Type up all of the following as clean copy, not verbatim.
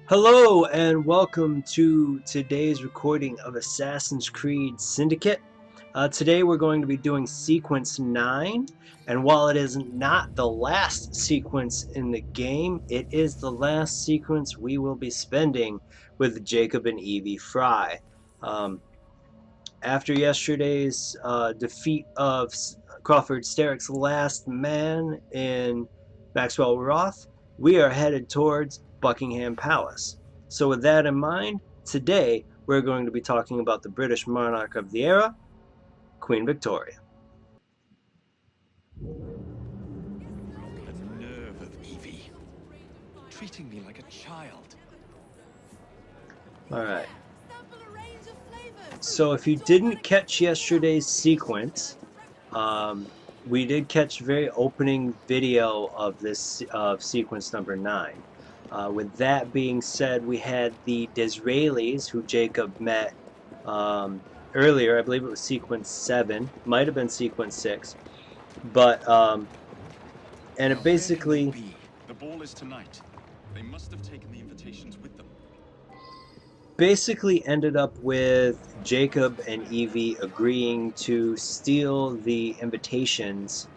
Hello and welcome to today's recording of Assassin's Creed Syndicate. Today we're going to be doing sequence 9, and while it is not the last sequence in the game, it is the last sequence we will be spending with Jacob and Evie Fry. After yesterday's defeat of Crawford Sterrick's last man in Maxwell Roth, we are headed towards Buckingham Palace. So with that in mind, today we're going to be talking about the British monarch of the era, Queen Victoria. The nerve of Evie, treating me like a child. Alright. So if you didn't catch yesterday's sequence, we did catch the very opening video of this sequence number 9. With that being said, we had the Disraelis, who Jacob met earlier. I believe it was sequence 7, might have been sequence 6, but and it basically. The ball is tonight. They must have taken the invitations with them. Basically ended up with Jacob and Evie agreeing to steal the invitations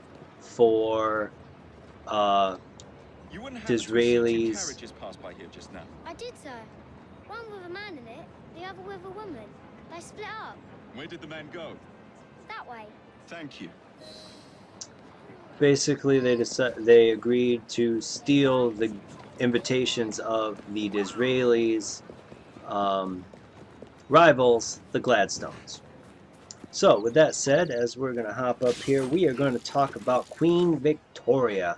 for Disraeli's. Carriages passed by here just now. I did, sir. One with a man in it, the other with a woman. They split up. Where did the man go? That way. Thank you. Basically, they agreed to steal the invitations of the Disraelis' rivals, the Gladstones. So, with that said, as we're going to hop up here, we are going to talk about Queen Victoria.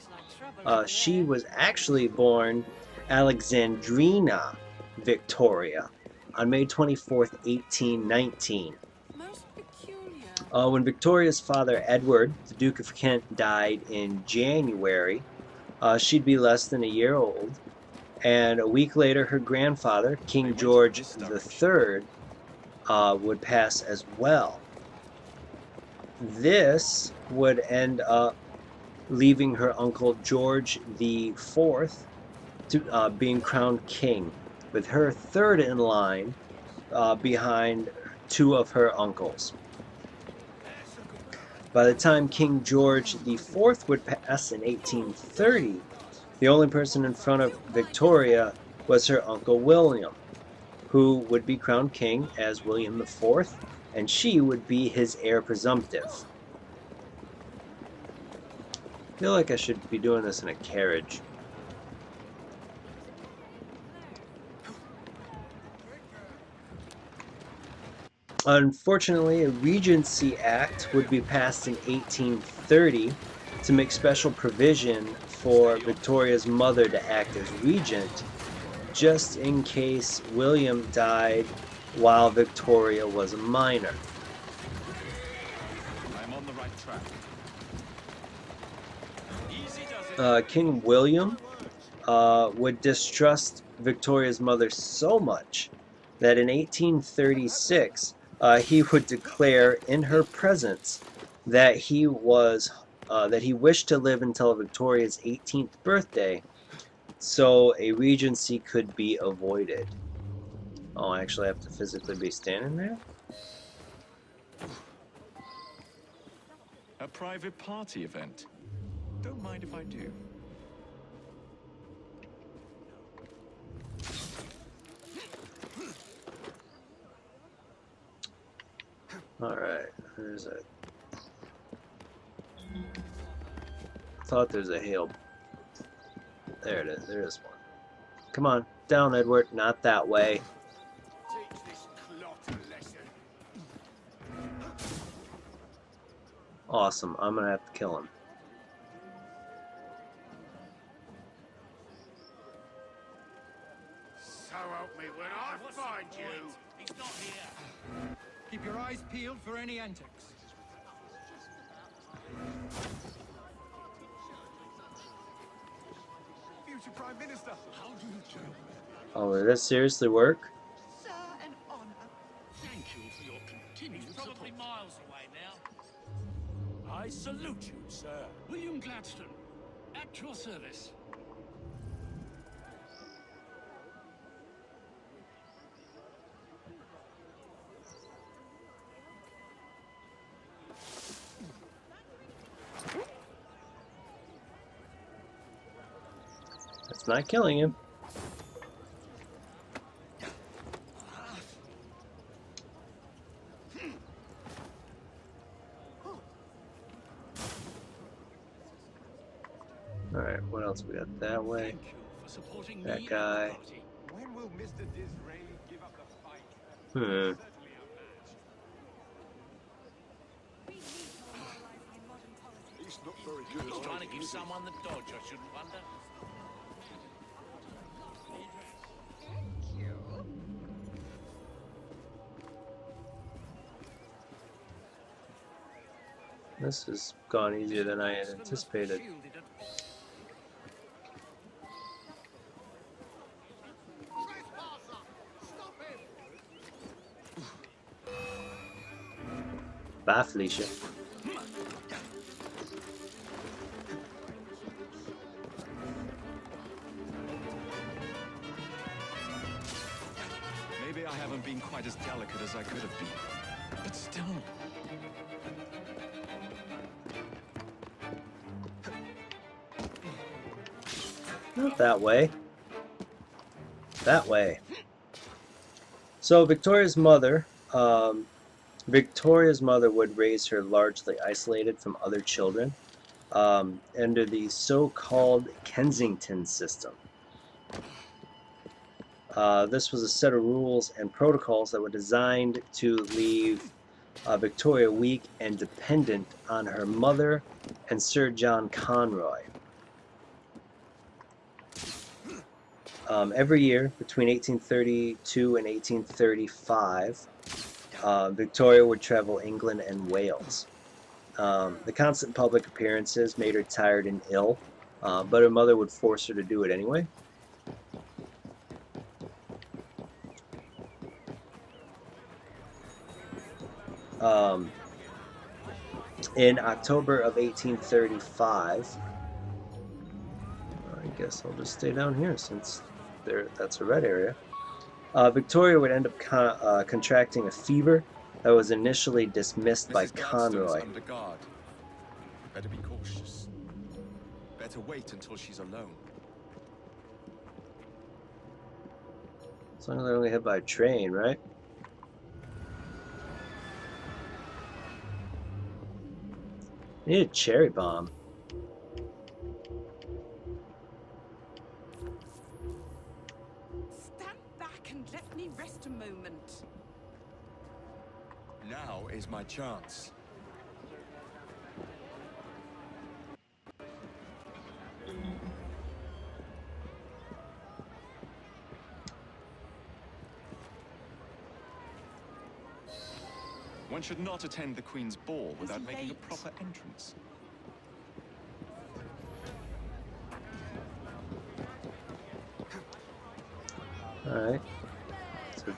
She was actually born Alexandrina Victoria on May 24th, 1819. When Victoria's father, Edward, the Duke of Kent, died in January, she'd be less than a year old. And a week later, her grandfather, King George III, would pass as well. This would end up leaving her uncle George IV to being crowned king, with her third in line behind two of her uncles. By the time King George IV would pass in 1830, the only person in front of Victoria was her uncle William, who would be crowned king as William IV, and she would be his heir presumptive. I feel like I should be doing this in a carriage. Unfortunately, a Regency Act would be passed in 1830 to make special provision for Victoria's mother to act as regent, just in case William died while Victoria was a minor. I'm on the right track. King William would distrust Victoria's mother so much that in 1836 he would declare in her presence that he wished to live until Victoria's 18th birthday, so a regency could be avoided. Oh, I actually have to physically be standing there? A private party event. Don't mind if I do. Alright, there's a... I thought there's a hail. There it is, there is one. Come on, down Edward, not that way. Awesome, I'm gonna have to kill him. So help me when I find you! He's not here. Keep your eyes peeled for any antics. Future Prime Minister! How do you do? Oh, did that seriously work? Sir, an honor. Thank you for your continued He's probably miles away now. I salute you, sir. William Gladstone, at your service. That's not killing him. Alright, what else we got that way? Thank you for supporting That me and guy. the party. When will Mr. Disraeli give up the fight? Hmm. Certainly outmatched. He's not very good He's at trying to fighting, give is he? someone the dodge, I shouldn't wonder. This has gone easier than I had anticipated. Bye, Felicia. Maybe I haven't been quite as delicate as I could have been. But still. Not that way. That way. So Victoria's mother would raise her largely isolated from other children under the so-called Kensington system. This was a set of rules and protocols that were designed to leave Victoria weak and dependent on her mother and Sir John Conroy. Every year between 1832 and 1835, Victoria would travel England and Wales. The constant public appearances made her tired and ill, but her mother would force her to do it anyway. In October of 1835, I guess I'll just stay down here since that's a red area. Victoria would end up contracting a fever that was initially dismissed by Mrs. Gladstone's Conroy. under guard. Better be cautious. Better wait until she's alone. As long as they're only hit by a train, right? I need a cherry bomb. Stand back and let me rest a moment. Now is my chance. One should not attend the Queen's ball without making a late. proper entrance. Alright. So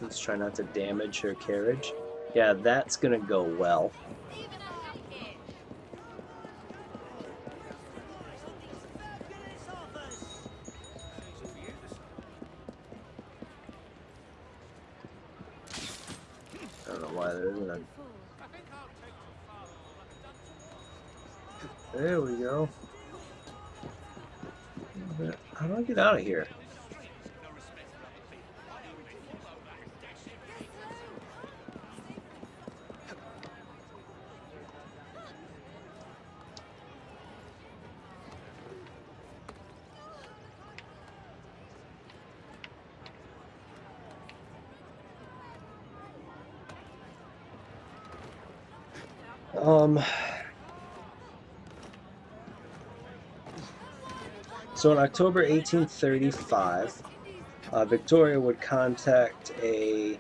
let's try not to damage her carriage. Yeah, that's gonna go well. I don't know why there isn't a... There we go. How do I get out of here? So in October 1835, Victoria would contact a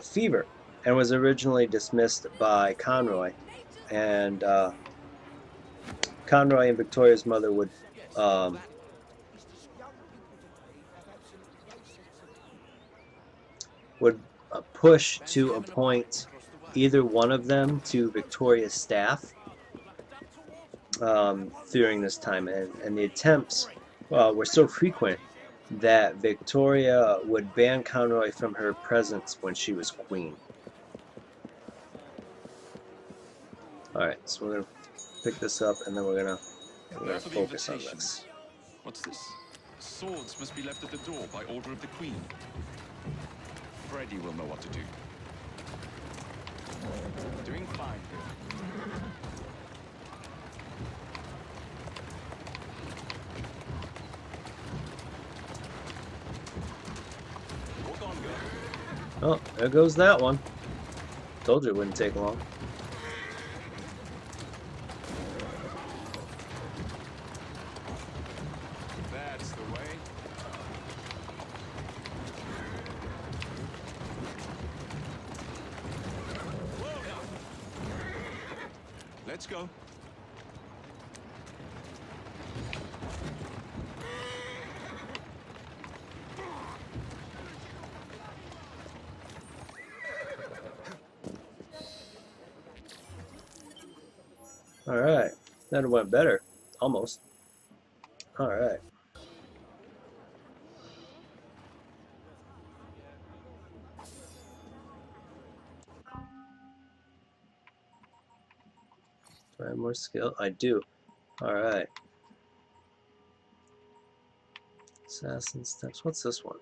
fever and was originally dismissed by Conroy. And Conroy and Victoria's mother would push to appoint either one of them to Victoria's staff during this time, and the attempts were so frequent that Victoria would ban Conroy from her presence when she was queen. Alright, so we're going to pick this up and then we're gonna focus on this. What's this? Swords must be left at the door by order of the Queen. Freddy will know what to do. Doing fine, girl. Hold on, girl. Oh, there goes that one. Told you it wouldn't take long. That's the way. Let's go. Alright. That went better. Almost. Alright. Do I have more skill? I do. Alright. Assassin steps. What's this one?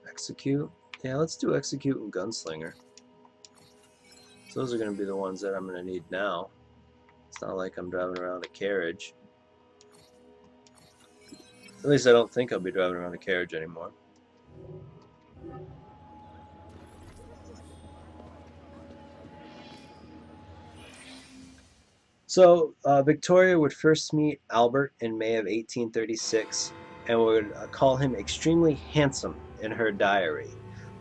Execute? Yeah, let's do execute and gunslinger. So those are going to be the ones that I'm going to need now. It's not like I'm driving around a carriage. At least I don't think I'll be driving around a carriage anymore. So, Victoria would first meet Albert in May of 1836 and would call him extremely handsome in her diary.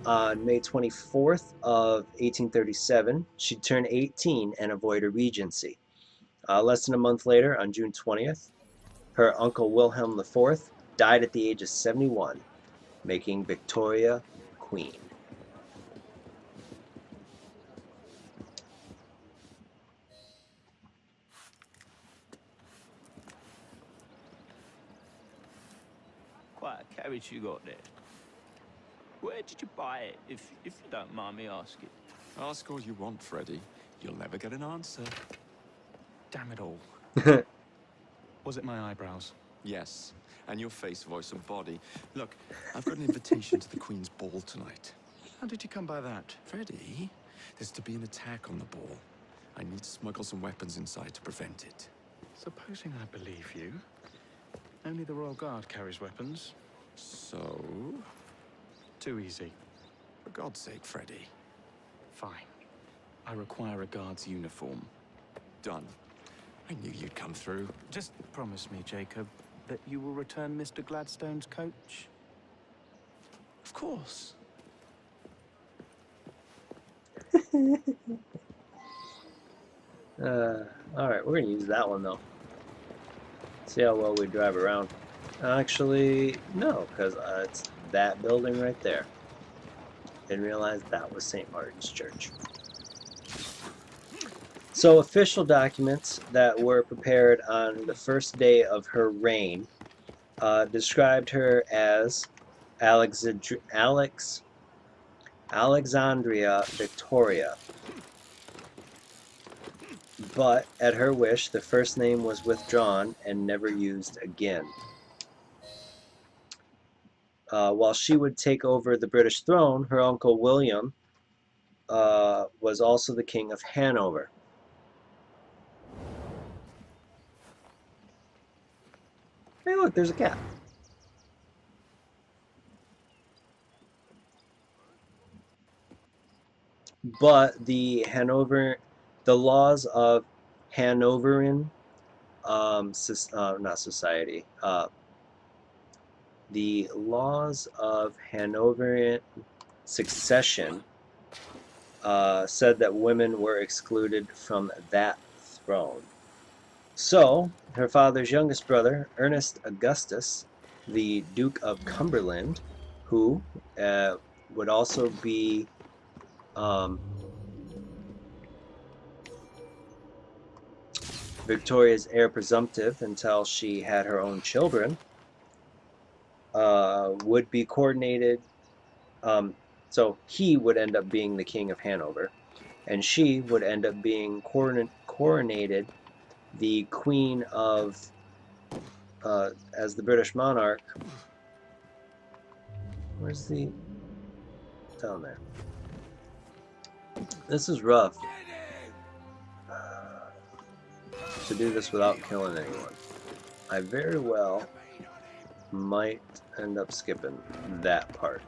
On May 24th of 1837, she'd turn 18 and avoid a regency. Less than a month later, on June 20th, her uncle Wilhelm IV died at the age of 71, making Victoria queen. Quite a carriage you got there. Where did you buy it, if you don't mind me asking? Ask all you want, Freddy. You'll never get an answer. Damn it all. Was it my eyebrows? Yes, and your face, voice, and body. Look, I've got an invitation to the Queen's ball tonight. How did you come by that? Freddy, there's to be an attack on the ball. I need to smuggle some weapons inside to prevent it. Supposing I believe you. Only the Royal Guard carries weapons. So? Too easy. For God's sake, Freddy. Fine. I require a guard's uniform. Done. I knew you'd come through. Just promise me, Jacob, that you will return Mr. Gladstone's coach. Of course. Alright, we're going to use that one though. See how well we drive around. Actually, no, because it's that building right there. Didn't realize that was St. Martin's Church. So official documents that were prepared on the first day of her reign described her as Alexandria Victoria. But at her wish, the first name was withdrawn and never used again. While she would take over the British throne, her uncle William was also the King of Hanover. Hey, look, there's a cat. But the laws of Hanoverian, not society, the laws of Hanoverian succession said that women were excluded from that throne. So, her father's youngest brother, Ernest Augustus, the Duke of Cumberland, who would also be Victoria's heir presumptive until she had her own children, would be coordinated. So he would end up being the King of Hanover, and she would end up being coronated the Queen of as the British monarch. Where's the... down there. This is rough. To do this without killing anyone. I very well might end up skipping that part.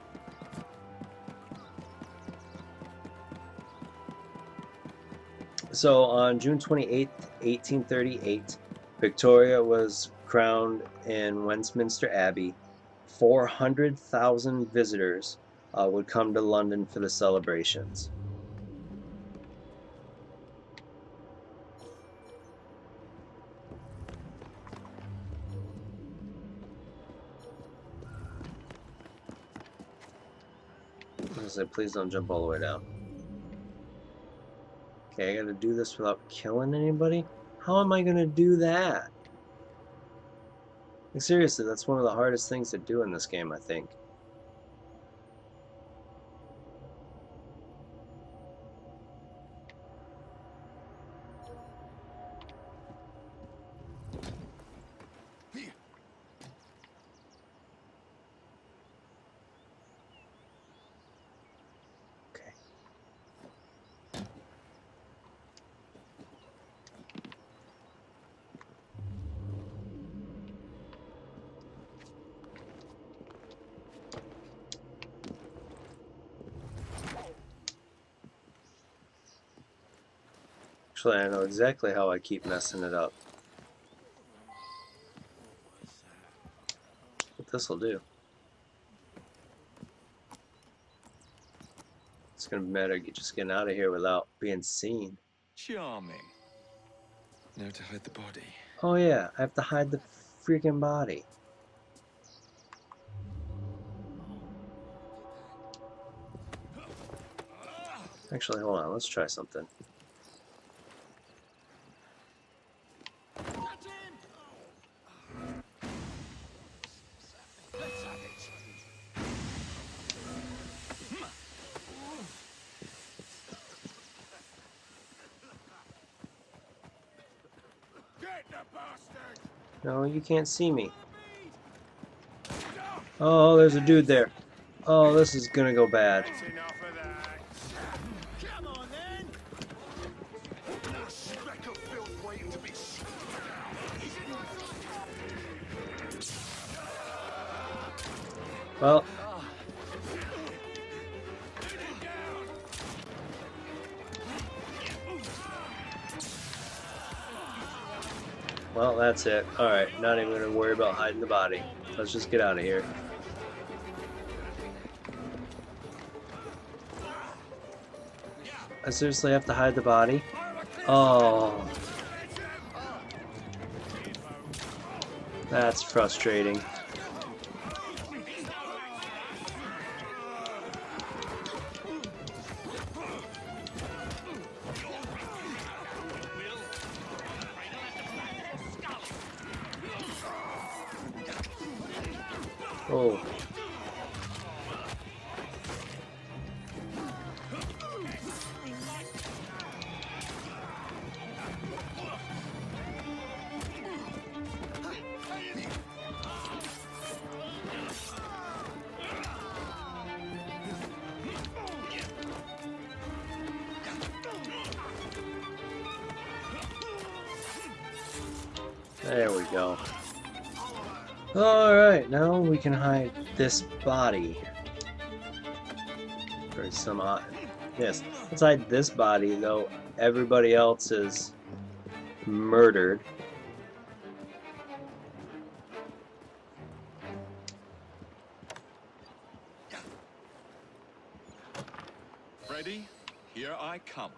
So on June 28th, 1838, Victoria was crowned in Westminster Abbey. 400,000 visitors would come to London for the celebrations. I said, please don't jump all the way down. Okay, I gotta do this without killing anybody? How am I gonna do that? Like, seriously, that's one of the hardest things to do in this game, I think. Okay. Actually, I know exactly how I keep messing it up. What this'll do. It's gonna be better just getting out of here without being seen. Charming. Now to hide the body. Oh yeah, I have to hide the freaking body. Actually, hold on, let's try something. No, you can't see me. Oh, there's a dude there. Oh, this is gonna go bad. Come on, then! Well, that's it. Alright, not even gonna worry about hiding the body. Let's just get out of here. I seriously have to hide the body? Oh. That's frustrating. Oh. There we go. Alright, now we can hide this body. For some odd... Yes, let's hide this body, though everybody else is murdered. Ready? Here I come.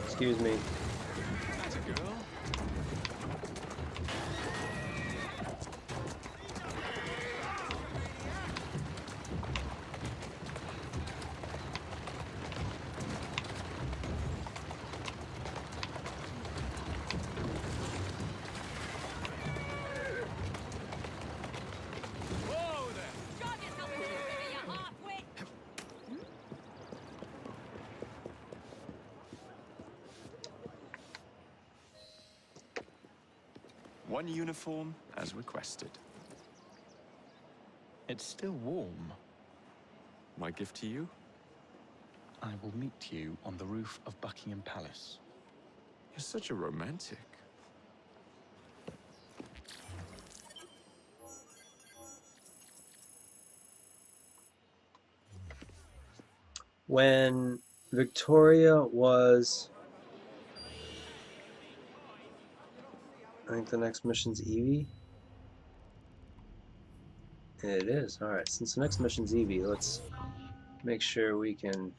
Excuse me. That's a girl. One uniform as requested. It's still warm. My gift to you? I will meet you on the roof of Buckingham Palace. You're such a romantic. When Victoria was... I think the next mission's Evie. It is. Alright, since the next mission's Evie, let's make sure we can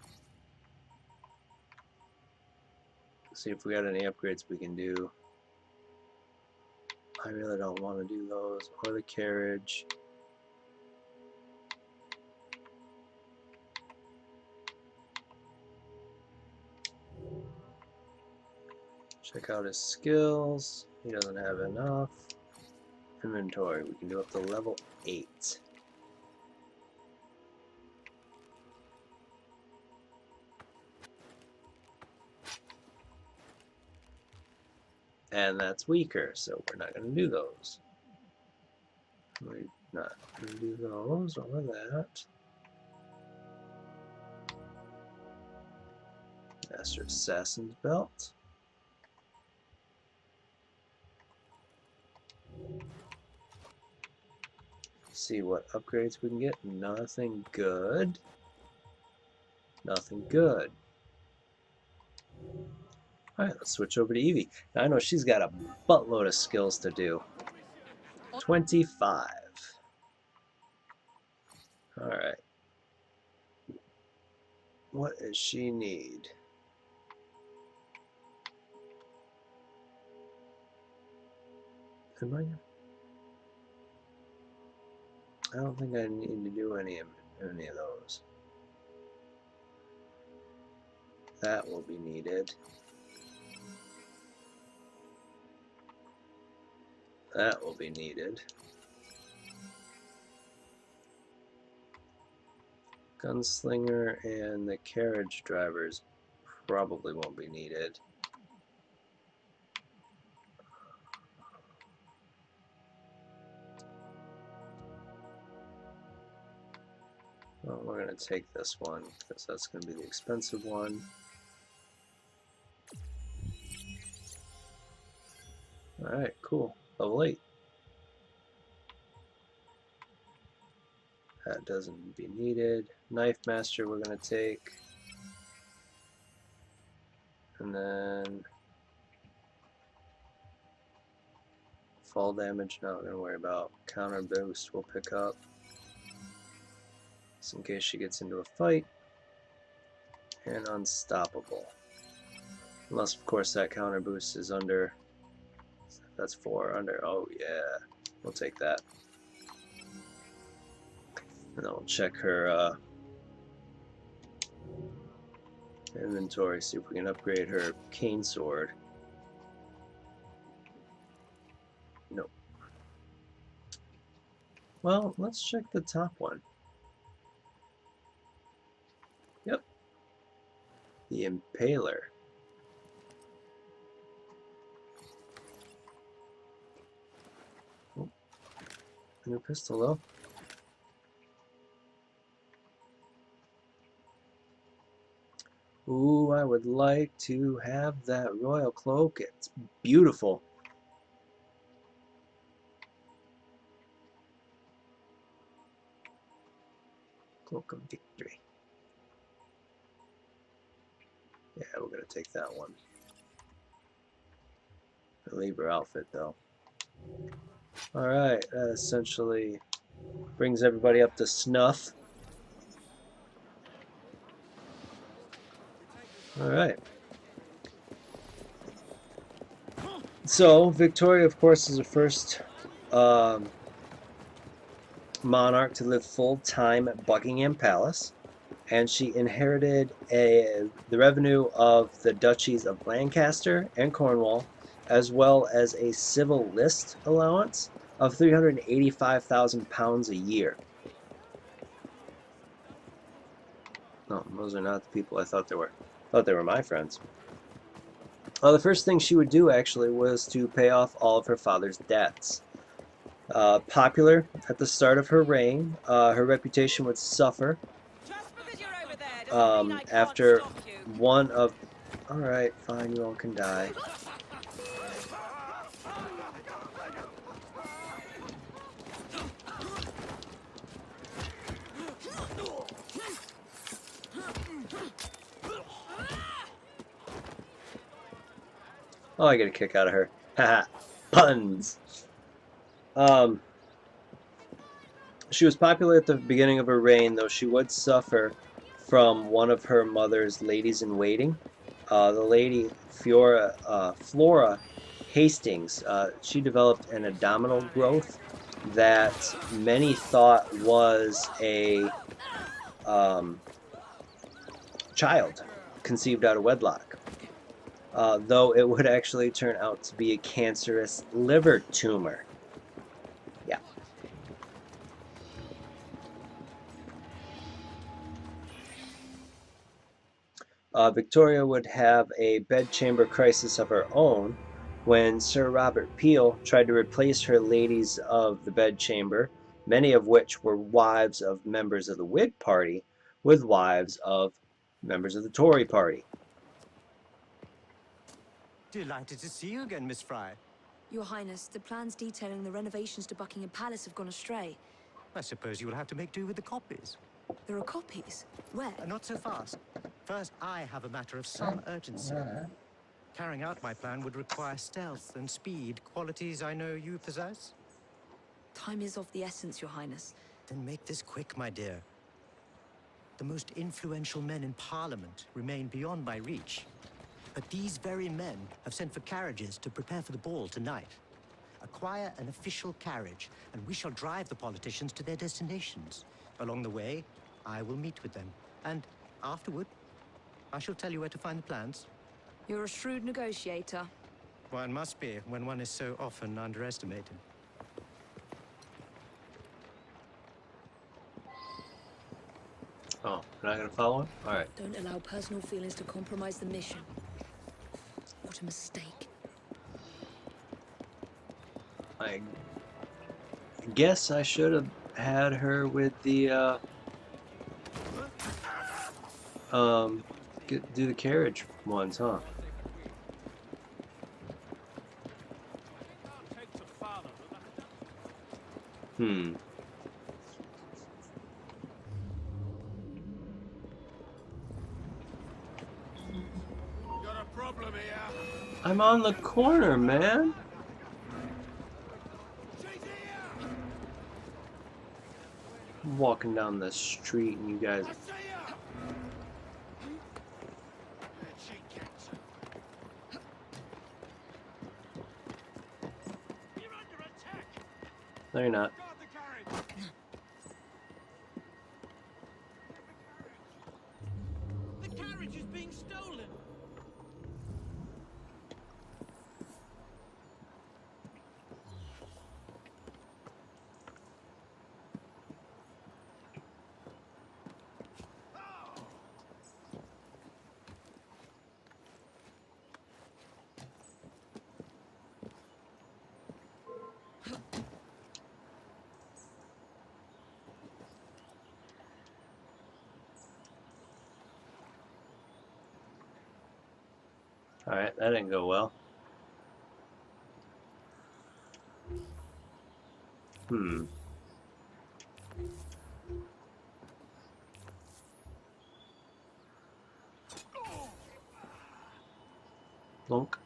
see if we got any upgrades we can do. I really don't want to do those, or the carriage. Check out his skills. He doesn't have enough. Inventory, we can do up to level 8. And that's weaker, so we're not going to do those. We're not going to do those or that. Master Assassin's Belt. See what upgrades we can get. Nothing good. Nothing good. Alright, let's switch over to Evie. Now, I know she's got a buttload of skills to do. 25. Alright. What does she need? Am I don't think I need to do any of those. That will be needed. That will be needed. Gunslinger and the carriage drivers probably won't be needed. Well, we're going to take this one because that's going to be the expensive one. Alright, cool. Level 8. That doesn't be needed. Knife Master we're going to take. And then fall damage, not going to worry about. Counter boost we'll pick up. Just in case she gets into a fight. And unstoppable. Unless, of course, that counter boost is under. That's 4 under. Oh, yeah. We'll take that. And then we'll check her inventory, see if we can upgrade her cane sword. Nope. Well, let's check the top one. Yep. The Impaler. Oh. New pistol though. Ooh, I would like to have that royal cloak. It's beautiful. Cloak of Victory. Yeah, we're going to take that one. I'll leave her outfit though. Alright, that essentially brings everybody up to snuff. Alright. So, Victoria, of course, is the first monarch to live full-time at Buckingham Palace. And she inherited the revenue of the duchies of Lancaster and Cornwall, as well as a civil list allowance of £385,000 a year. No, those are not the people I thought they were. I thought they were my friends. The first thing she would do actually was to pay off all of her father's debts. Popular at the start of her reign, her reputation would suffer after one of... Alright, fine, you all can die. Oh, I get a kick out of her. Haha. Puns! She was popular at the beginning of her reign, though she would suffer from one of her mother's ladies-in-waiting. The lady Flora Hastings, she developed an abdominal growth that many thought was a child conceived out of wedlock, though it would actually turn out to be a cancerous liver tumor. Yeah. Victoria would have a bedchamber crisis of her own when Sir Robert Peel tried to replace her ladies of the bedchamber, many of which were wives of members of the Whig Party, with wives of members of the Tory Party. Delighted to see you again, Miss Fry. Your Highness, the plans detailing the renovations to Buckingham Palace have gone astray. I suppose you will have to make do with the copies. There are copies? Where? Not so fast. First, I have a matter of some urgency. Carrying out my plan would require stealth and speed, qualities I know you possess. Time is of the essence, Your Highness. Then make this quick, my dear. The most influential men in Parliament remain beyond my reach. But these very men have sent for carriages to prepare for the ball tonight. Acquire an official carriage, and we shall drive the politicians to their destinations. Along the way, I will meet with them, and afterward, I shall tell you where to find the plans. You're a shrewd negotiator. One must be when one is so often underestimated. Oh, you're not going to follow him? Alright. Don't allow personal feelings to compromise the mission. What a mistake. I guess I should have had her with the, do the carriage ones, huh? Hmm. Got a problem here. I'm on the corner, man. I'm walking down the street and you guys... No, you're not. The carriage is being stolen. Alright, that didn't go well. Hmm. Plunk.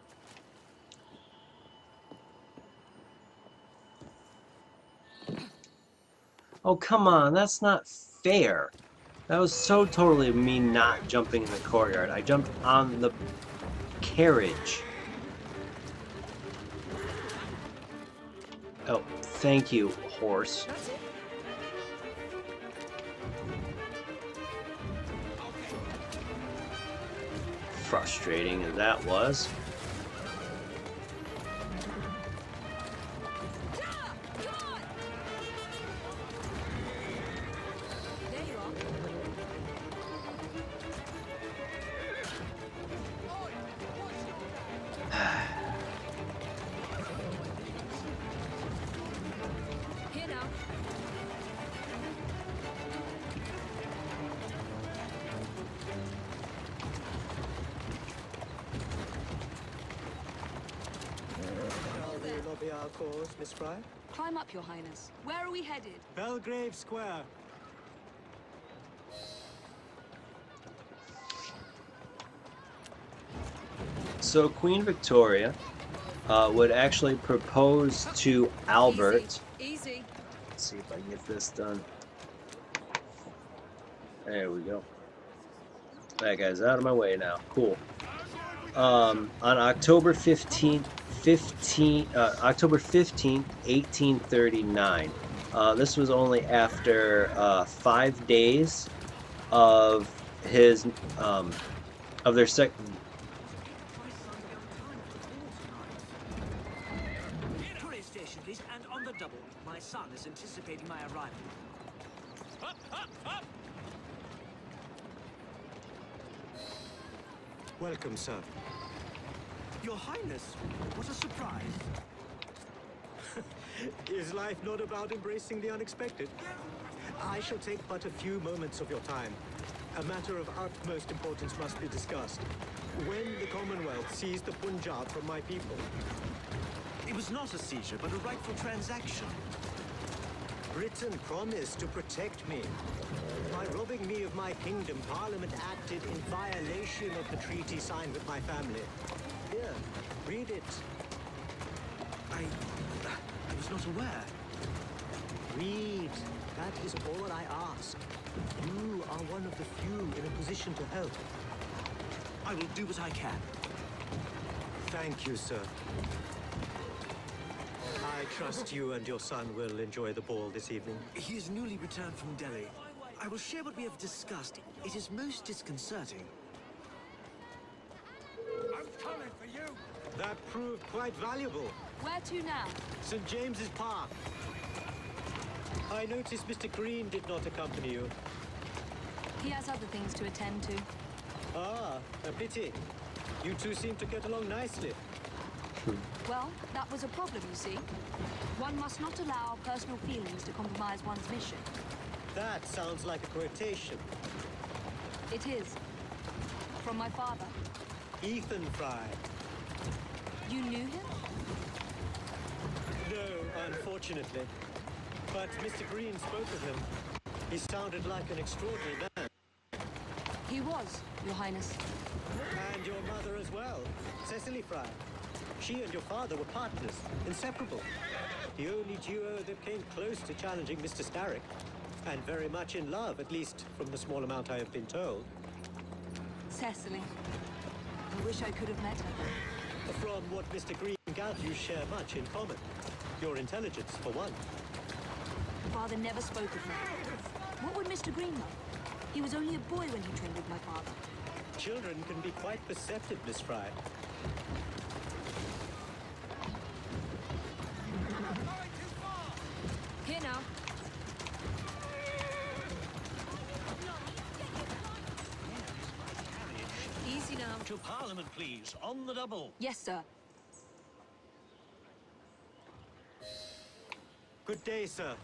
Oh, come on, that's not fair. That was so totally me not jumping in the courtyard. I jumped on the carriage. Oh, thank you, horse. Frustrating as that was. our cause, Miss Fry? Climb up, Your Highness. Where are we headed? Belgrave Square. So Queen Victoria would actually propose to Albert. Easy. Let's see if I can get this done. There we go. That guy's out of my way now. Cool. On October 15th, 1839. This was only after 5 days of his of their second. Tourist station, please, and on the double. My son is anticipating my arrival. Up, up, up! Welcome, sir. Your Highness, what a surprise. Is life not about embracing the unexpected? I shall take but a few moments of your time. A matter of utmost importance must be discussed. When the Commonwealth seized the Punjab from my people, It was not a seizure, but a rightful transaction. Britain promised to protect me. By robbing me of my kingdom, Parliament acted in violation of the treaty signed with my family. Here, read it. I was not aware. Read. That is all I ask. You are one of the few in a position to help. I will do what I can. Thank you, sir. I trust you and your son will enjoy the ball this evening. He is newly returned from Delhi. I will share what we have discussed. It is most disconcerting. I'm coming for you. That proved quite valuable. Where to now? St. James's Park. I noticed Mr. Green did not accompany you. He has other things to attend to. Ah, a pity. You two seem to get along nicely. Well, that was a problem, you see. One must not allow personal feelings to compromise one's mission. That sounds like a quotation. It is. From my father. Ethan Fry. You knew him? No, unfortunately. But Mr. Green spoke of him. He sounded like an extraordinary man. He was, Your Highness. And your mother as well, Cecily Fry. She and your father were partners, inseparable. The only duo that came close to challenging Mr. Starrick. And very much in love, at least from the small amount I have been told. Cecily. I wish I could have met her. From what Mr. Green gathered, you share much in common. Your intelligence, for one. Father never spoke of her. What would Mr. Green know? He was only a boy when he trained with my father. Children can be quite perceptive, Miss Fry. Here now. Easy now. To Parliament, please, on the double. Yes, sir. Good day, sir.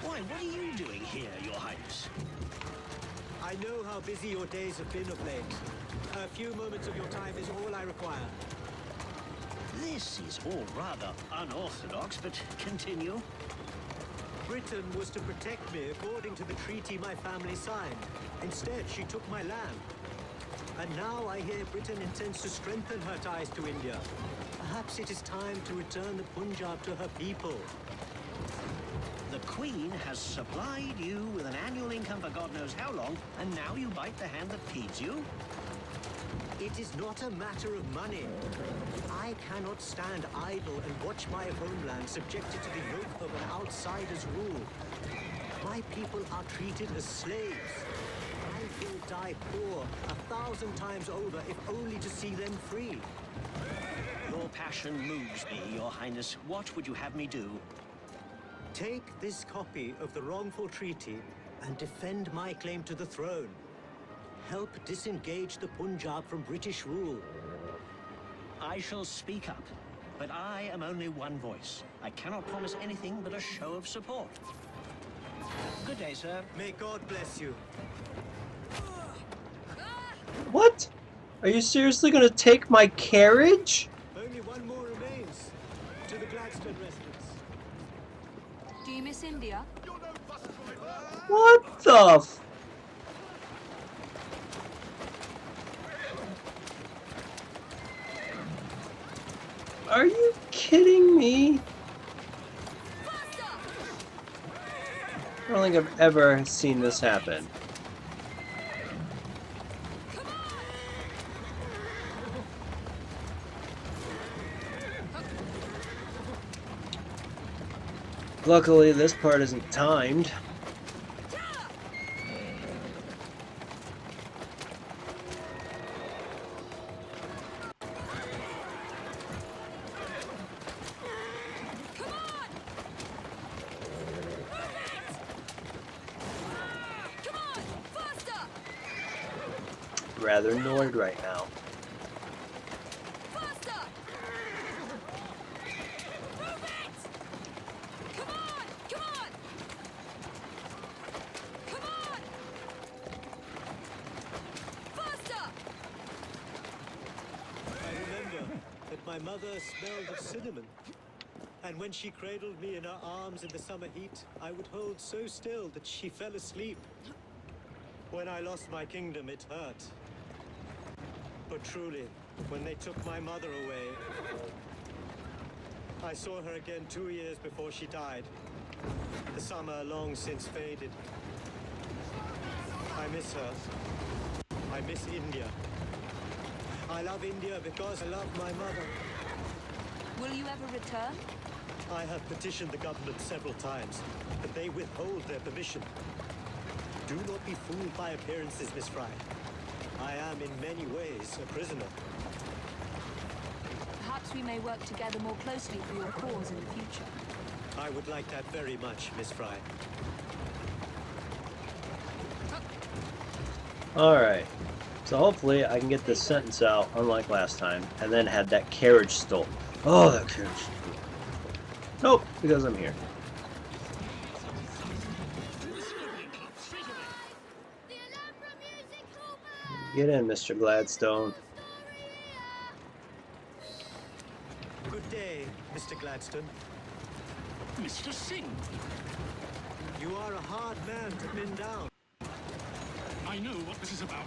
Why, what are you doing here, Your Highness? I know how busy your days have been of late. A few moments of your time is all I require. This is all rather unorthodox, but continue. Britain was to protect me according to the treaty my family signed. Instead, she took my land. And now I hear Britain intends to strengthen her ties to India. Perhaps it is time to return the Punjab to her people. The Queen has supplied you with an annual income for God knows how long, and now you bite the hand that feeds you? It is not a matter of money. I cannot stand idle and watch my homeland subjected to the yoke of an outsider's rule. My people are treated as slaves. I will die poor 1,000 times over if only to see them free. Your passion moves me, Your Highness. What would you have me do? Take this copy of the wrongful treaty and defend my claim to the throne. Help disengage the Punjab from British rule. I shall speak up, but I am only one voice. I cannot promise anything but a show of support. Good day, sir. May God bless you. What? Are you seriously gonna take my carriage? Only one more remains. To the Do you miss India? What the f- Are you kidding me? I don't think I've ever seen this happen. Luckily, this part isn't timed. Rather annoyed right now. My mother smelled of cinnamon. And when she cradled me in her arms in the summer heat, I would hold so still that she fell asleep. When I lost my kingdom, it hurt. But truly, when they took my mother away, I saw her again 2 years before she died. The summer long since faded. I miss her. I miss India. I love India because I love my mother. Will you ever return? I have petitioned the government several times, but they withhold their permission. Do not be fooled by appearances, Miss Fry. I am in many ways a prisoner. Perhaps we may work together more closely for your cause in the future. I would like that very much, Miss Fry. Alright. So hopefully I can get this sentence out, unlike last time, and then have that carriage stolen. Oh, that carriage. Nope, because I'm here. Get in, Mr. Gladstone. Good day, Mr. Gladstone. Mr. Singh. You are a hard man to pin down. I know what this is about.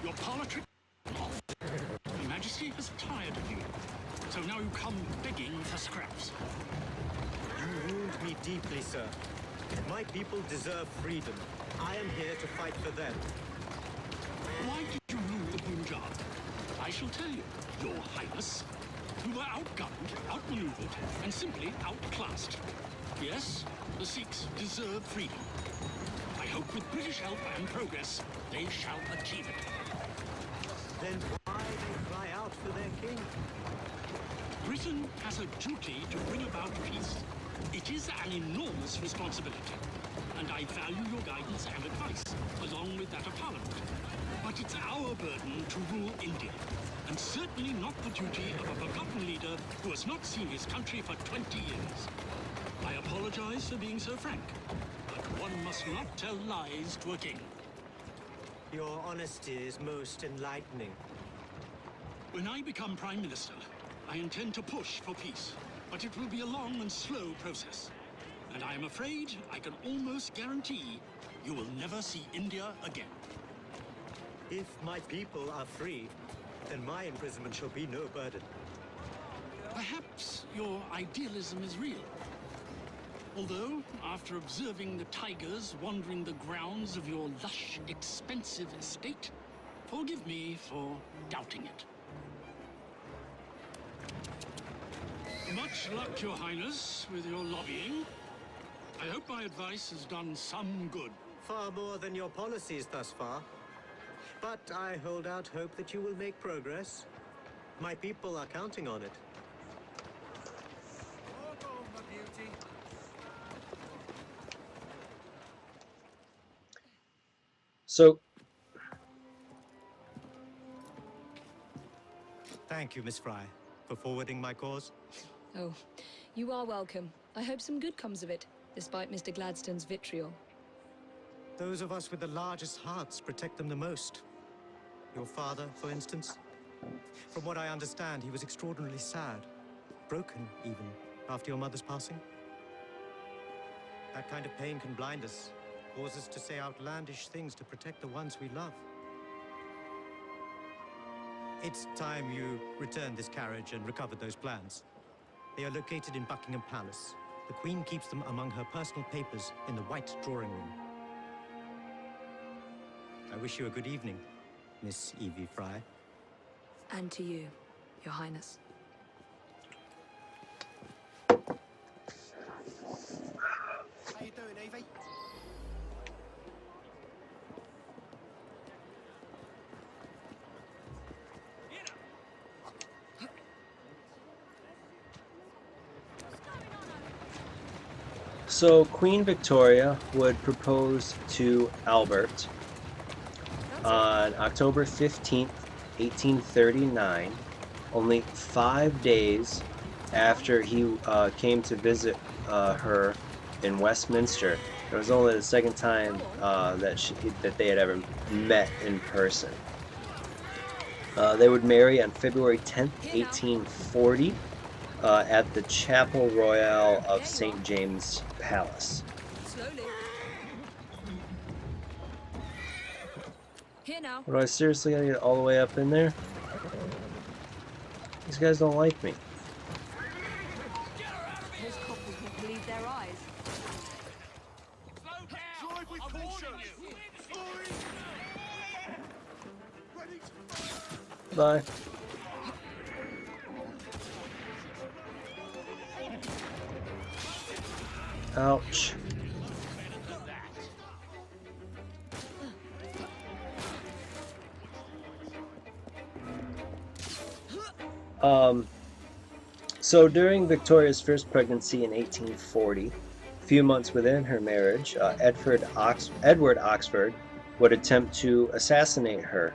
Your politic off. Your Majesty has tired of you. So now you come begging for scraps. You wound me deeply, sir. My people deserve freedom. I am here to fight for them. Why did you rule the Punjab? I shall tell you, Your Highness. You were outgunned, outmaneuvered, and simply outclassed. Yes, the Sikhs deserve freedom. I hope with British help and progress, they shall achieve it. Then why they cry out for their king? Britain has a duty to bring about peace. It is an enormous responsibility, and I value your guidance and advice, along with that of Parliament. But it's our burden to rule India, and certainly not the duty of a forgotten leader who has not seen his country for 20 years. I apologize for being so frank, but one must not tell lies to a king. Your honesty is most enlightening. When I become Prime Minister, I intend to push for peace, but it will be a long and slow process. And I am afraid I can almost guarantee you will never see India again. If my people are free, then my imprisonment shall be no burden. Perhaps your idealism is real. Although, after observing the tigers wandering the grounds of your lush, expensive estate, forgive me for doubting it. Much luck, Your Highness, with your lobbying. I hope my advice has done some good. Far more than your policies thus far. But I hold out hope that you will make progress. My people are counting on it. Hold on, my beauty. So, Thank you, Miss Fry, for forwarding my cause. Oh, you are welcome. I hope some good comes of it, despite Mr. Gladstone's vitriol. Those of us with the largest hearts protect them the most. Your father, for instance. From what I understand, he was extraordinarily sad. Broken, even. after your mother's passing? That kind of pain can blind us, cause us to say outlandish things to protect the ones we love. It's time you returned this carriage and recovered those plans. They are located in Buckingham Palace. The Queen keeps them among her personal papers in the White Drawing Room. I wish you a good evening, Miss Evie Fry. And to you, Your Highness. How you doing, Evie? So Queen Victoria would propose to Albert on October 15th, 1839, only 5 days after he came to visit her in Westminster. It was only the second time that they had ever met in person. They would marry on February 10th, 1840. At the Chapel Royal of St. James Palace. Slowly. Here now. Do I seriously gotta get all the way up in there? These guys don't like me. Those couples won't believe their eyes. Drive with caution! Bye. Ouch. So during Victoria's first pregnancy in 1840, a few months within her marriage, Edward Oxford would attempt to assassinate her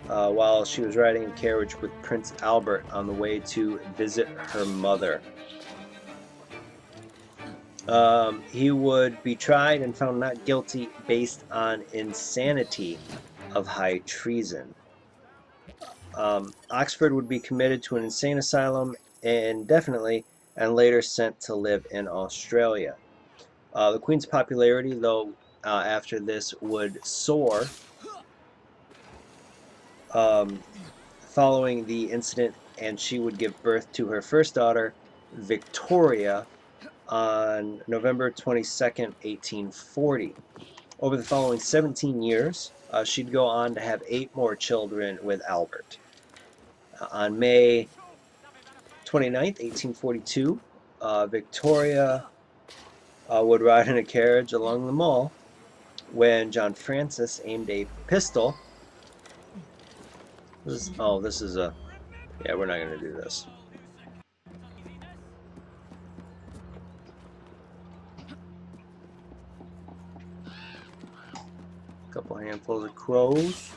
while she was riding a carriage with Prince Albert on the way to visit her mother. He would be tried and found not guilty based on insanity of high treason. Oxford would be committed to an insane asylum indefinitely and later sent to live in Australia. The Queen's popularity, though, after this would soar following the incident, and she would give birth to her first daughter, Victoria, on November 22nd, 1840. Over the following 17 years, she'd go on to have 8 more children with Albert. On May 29th, 1842, Victoria would ride in a carriage along the mall when John Francis aimed a pistol. This is a... Yeah, we're not going to do this. Couple handfuls of crows.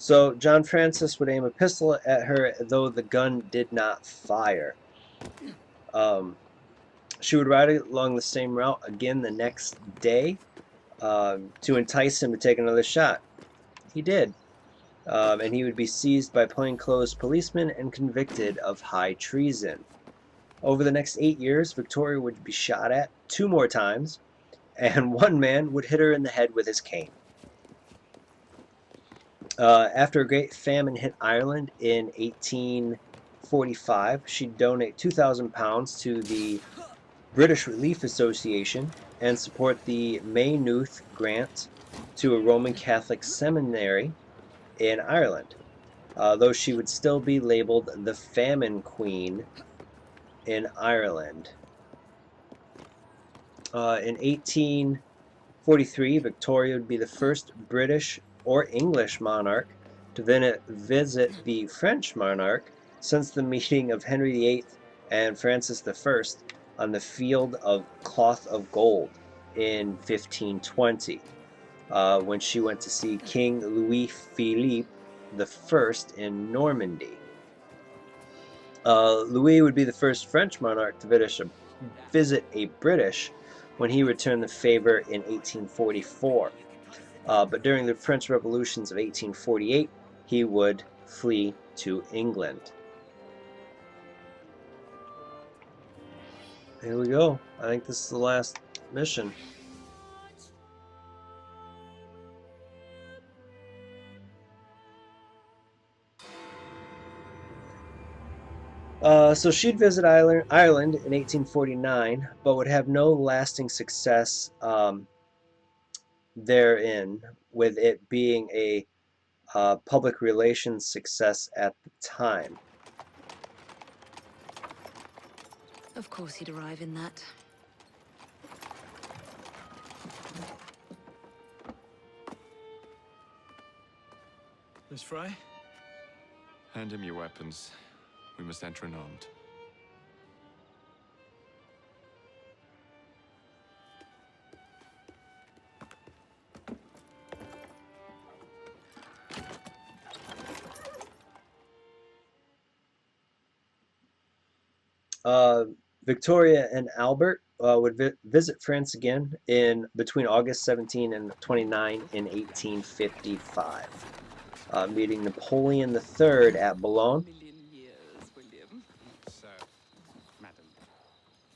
So John Francis would aim a pistol at her, though the gun did not fire. She would ride along the same route again the next day to entice him to take another shot. He did. And he would be seized by plainclothes policemen and convicted of high treason. Over the next 8 years, Victoria would be shot at 2 more times, and one man would hit her in the head with his cane. After a great famine hit Ireland in 1845, she'd donate £2,000 to the British Relief Association and support the Maynooth grant to a Roman Catholic seminary in Ireland, though she would still be labeled the Famine Queen in Ireland. In 1843, Victoria would be the first British or English monarch to visit the French monarch since the meeting of Henry VIII and Francis I on the Field of Cloth of Gold in 1520, when she went to see King Louis Philippe I in Normandy. Louis would be the first French monarch to visit a British when he returned the favor in 1844. But during the French revolutions of 1848, he would flee to England. Here we go. I think this is the last mission. So she'd visit Ireland in 1849, but would have no lasting success therein, with it being a public relations success at the time. Of course he'd arrive in that. Miss Fry? Hand him your weapons. We must enter unarmed. Victoria and Albert would visit France again between August 17 and 29 in 1855, meeting Napoleon III at Boulogne. Sir, madam,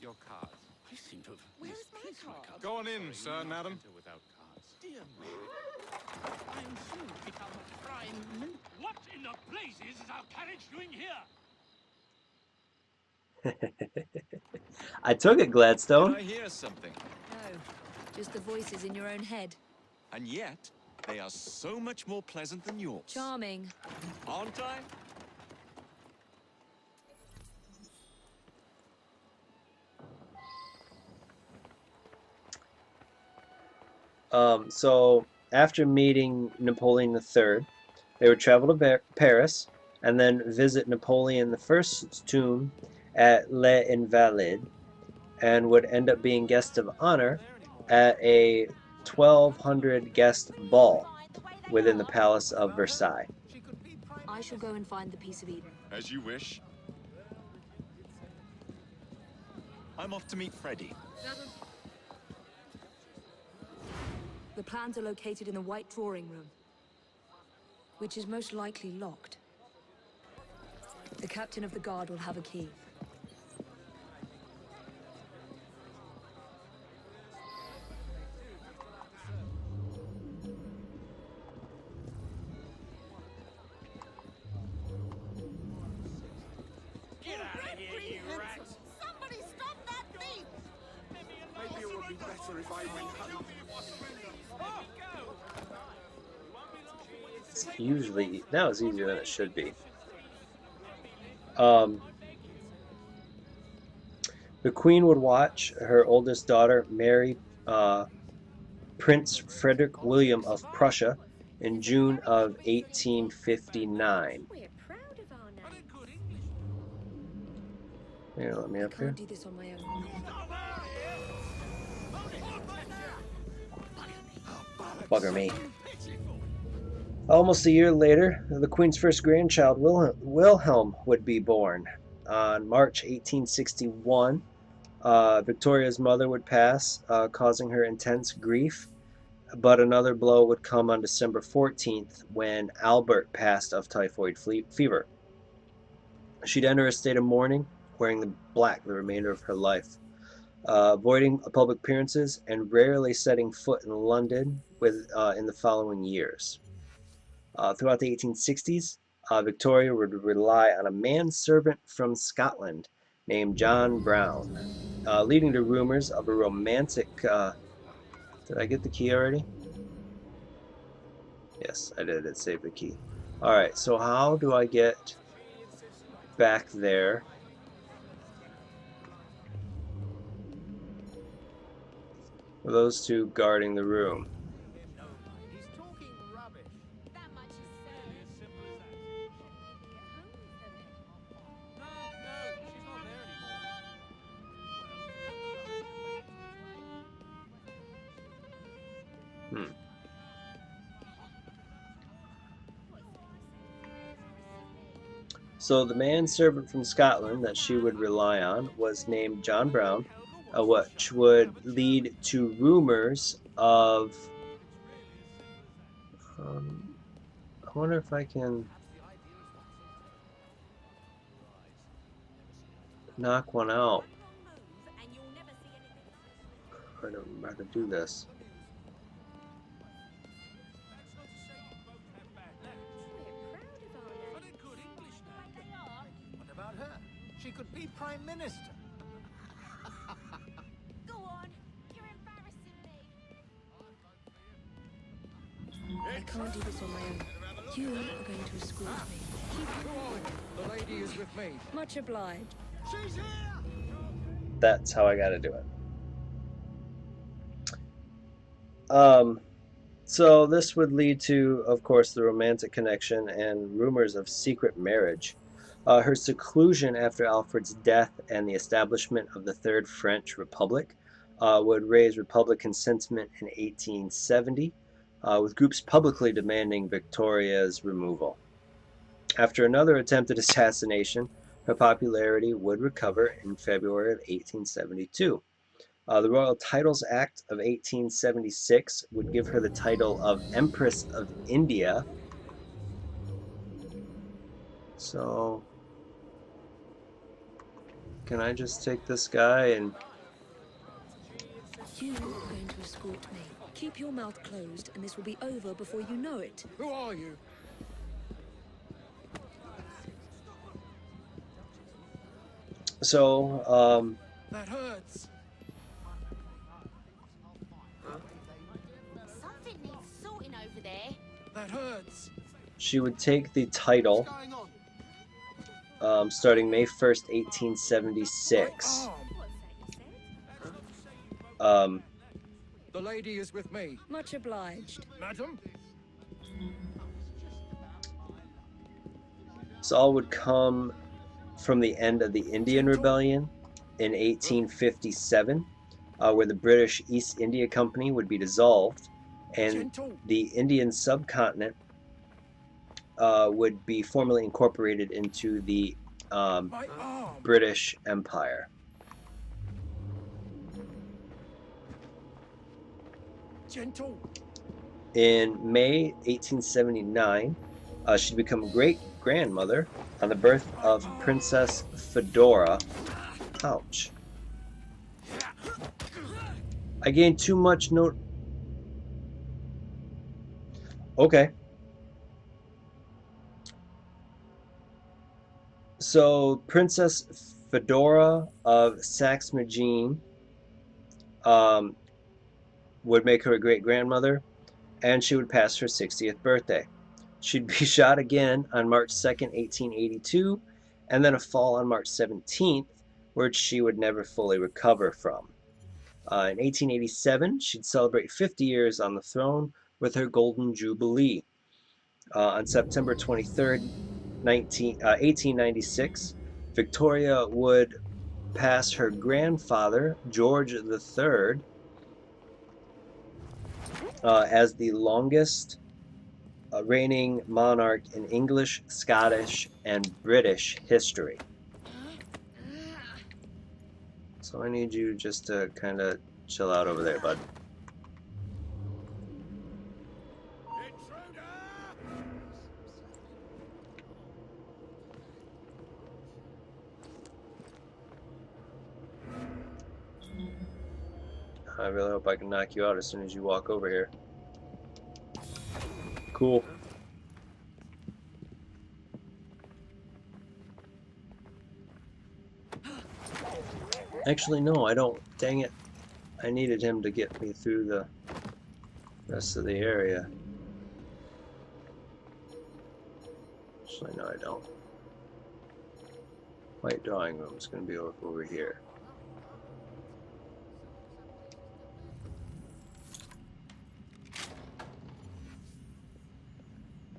your cards. I seem to have misplaced my card. Go on in, sir and madam. Without cards. Dear me. I'm soon to become a prime minister. What in the blazes is our carriage doing here? I took it, Gladstone. Did I hear something? No, just the voices in your own head. And yet, they are so much more pleasant than yours. Charming. Aren't I? So after meeting Napoleon III, they would travel to Paris and then visit Napoleon I's tomb at Les Invalides, and would end up being guest of honor at a 1,200 guest ball within the Palace of Versailles. I shall go and find the Piece of Eden. As you wish. I'm off to meet Freddy. The plans are located in the White Drawing Room, which is most likely locked. The captain of the guard will have a key. Get out of here, you rats! Somebody stop that thief! Maybe it would be better if I went home. Usually, now it's easier than it should be. The Queen would watch her oldest daughter marry Prince Frederick William of Prussia in June of 1859. We're proud of our name. Here, let me I up here. can't do this on my own. Bugger me. Almost a year later, the Queen's first grandchild, Wilhelm, would be born. On March 1861, Victoria's mother would pass, causing her intense grief, but another blow would come on December 14th when Albert passed of typhoid fever. She'd enter a state of mourning, wearing the black the remainder of her life, avoiding public appearances and rarely setting foot in London in the following years. Throughout the 1860s, Victoria would rely on a manservant from Scotland named John Brown, leading to rumors of a romantic... did I get the key already? Yes, I did. It saved the key. Alright, so how do I get back there? With those two guarding the room. He's talking rubbish. That much is certain. No, she's not there anymore. Hmm. So the manservant from Scotland that she would rely on was named John Brown, which would lead to rumors of. I wonder if I can knock one out. I don't know how to do this. What about her? She could be Prime Minister. Go on. You're embarrassing me. I can't do this on my own. You are going to escort me. Go on. The lady is with me. Much obliged. She's here! That's how I got to do it. So this would lead to, of course, the romantic connection and rumors of secret marriage. Her seclusion after Alfred's death and the establishment of the Third French Republic would raise Republican sentiment in 1870, with groups publicly demanding Victoria's removal. After another attempted assassination, her popularity would recover in February of 1872. The Royal Titles Act of 1876 would give her the title of Empress of India. So, can I just take this guy and... You are going to escort me. Keep your mouth closed, and this will be over before you know it. Who are you? So, That hurts. Something needs sorting over there. That hurts. she would take the title starting May 1st, 1876. The lady is with me. Much obliged. Madam? This all would come from the end of the Indian Rebellion in 1857, where the British East India Company would be dissolved, and the Indian subcontinent would be formally incorporated into the British Empire. Gentle. In May 1879, she'd become great-grandmother on the birth of Princess Fedora. Ouch. I gained too much note. Okay. So, Princess Fedora of Saxe-Majeure would make her a great-grandmother, and she would pass her 60th birthday. She'd be shot again on March 2nd, 1882, and then a fall on March 17th, which she would never fully recover from. In 1887, she'd celebrate 50 years on the throne with her Golden Jubilee. On September 23rd, 1896, Victoria would pass her grandfather, George III, as the longest reigning monarch in English, Scottish, and British history. So I need you just to kind of chill out over there, bud. I really hope I can knock you out as soon as you walk over here. Cool. Actually, no, I don't. Dang it. I needed him to get me through the rest of the area. Actually, no, I don't. White drawing room is going to be over here.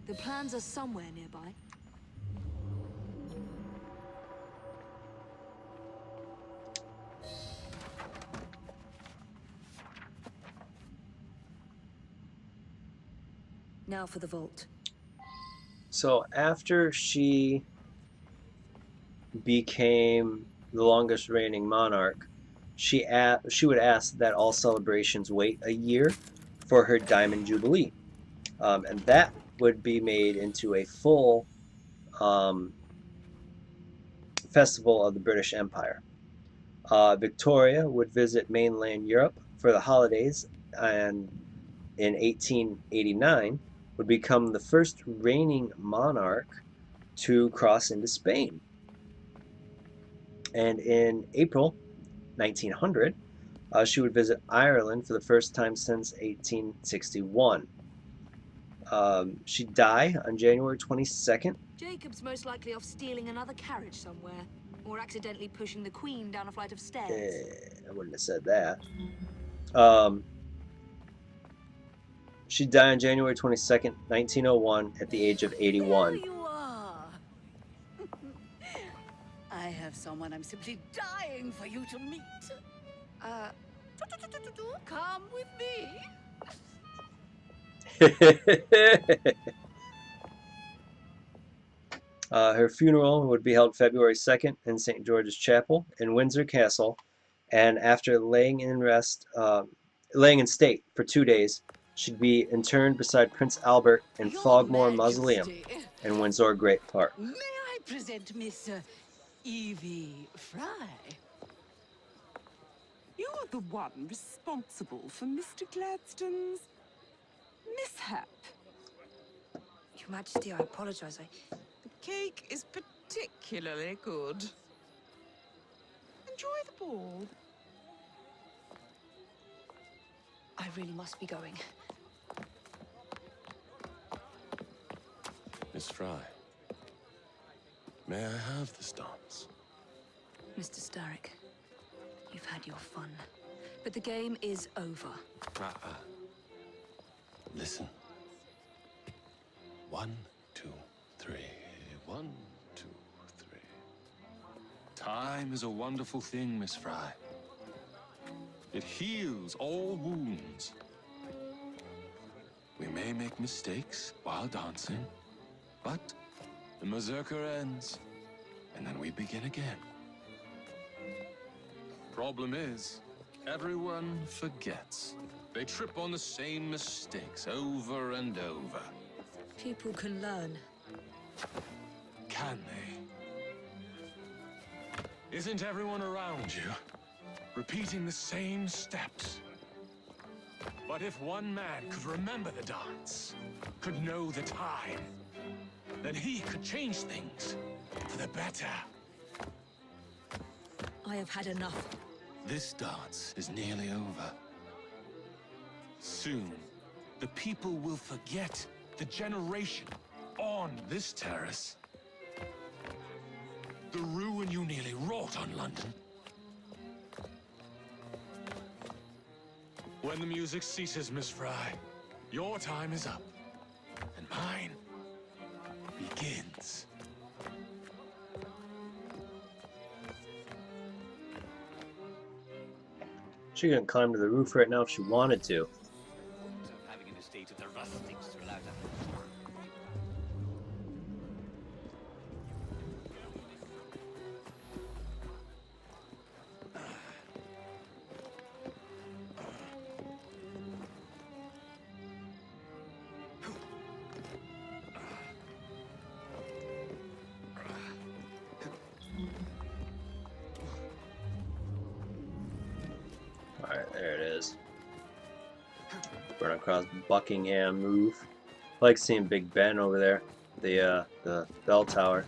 The plans are somewhere nearby. Now for the vault. So after she became the longest reigning monarch, she would ask that all celebrations wait a year for her Diamond Jubilee, and that would be made into a full festival of the British Empire. Victoria would visit mainland Europe for the holidays, and in 1889 would become the first reigning monarch to cross into Spain. And in April 1900, she would visit Ireland for the first time since 1861. She'd die on January 22nd. Jacob's most likely off stealing another carriage somewhere, or accidentally pushing the Queen down a flight of stairs. I wouldn't have said that. She'd die on January 22nd, 1901, at the age of 81. There you are. I have someone I'm simply dying for you to meet. Come with me. Her funeral would be held February 2nd in St. George's Chapel in Windsor Castle, and after laying in state for 2 days, she'd be interred beside Prince Albert in Frogmore Mausoleum in Windsor Great Park. May I present Miss Evie Fry? You're the one responsible for Mr. Gladstone's mishap. Your Majesty, I apologize. The cake is particularly good. Enjoy the ball. I really must be going. Miss Fry, may I have this dance? Mr. Starrick, you've had your fun, but the game is over. Listen. 1, 2, 3. 1, 2, 3. Time is a wonderful thing, Miss Fry. It heals all wounds. We may make mistakes while dancing, but the mazurka ends, and then we begin again. Problem is, everyone forgets. They trip on the same mistakes over and over. People can learn. Can they? Isn't everyone around you repeating the same steps? But if one man could remember the dance, could know the time, then he could change things for the better. I have had enough. This dance is nearly over. Soon, the people will forget the generation on this terrace. The ruin you nearly wrought on London. When the music ceases, Miss Fry, your time is up, and mine begins. She couldn't climb to the roof right now if she wanted to. Having an estate of the rustics throughout it. Alright, there it is. Run across Buckingham Move. I like seeing Big Ben over there. The bell tower.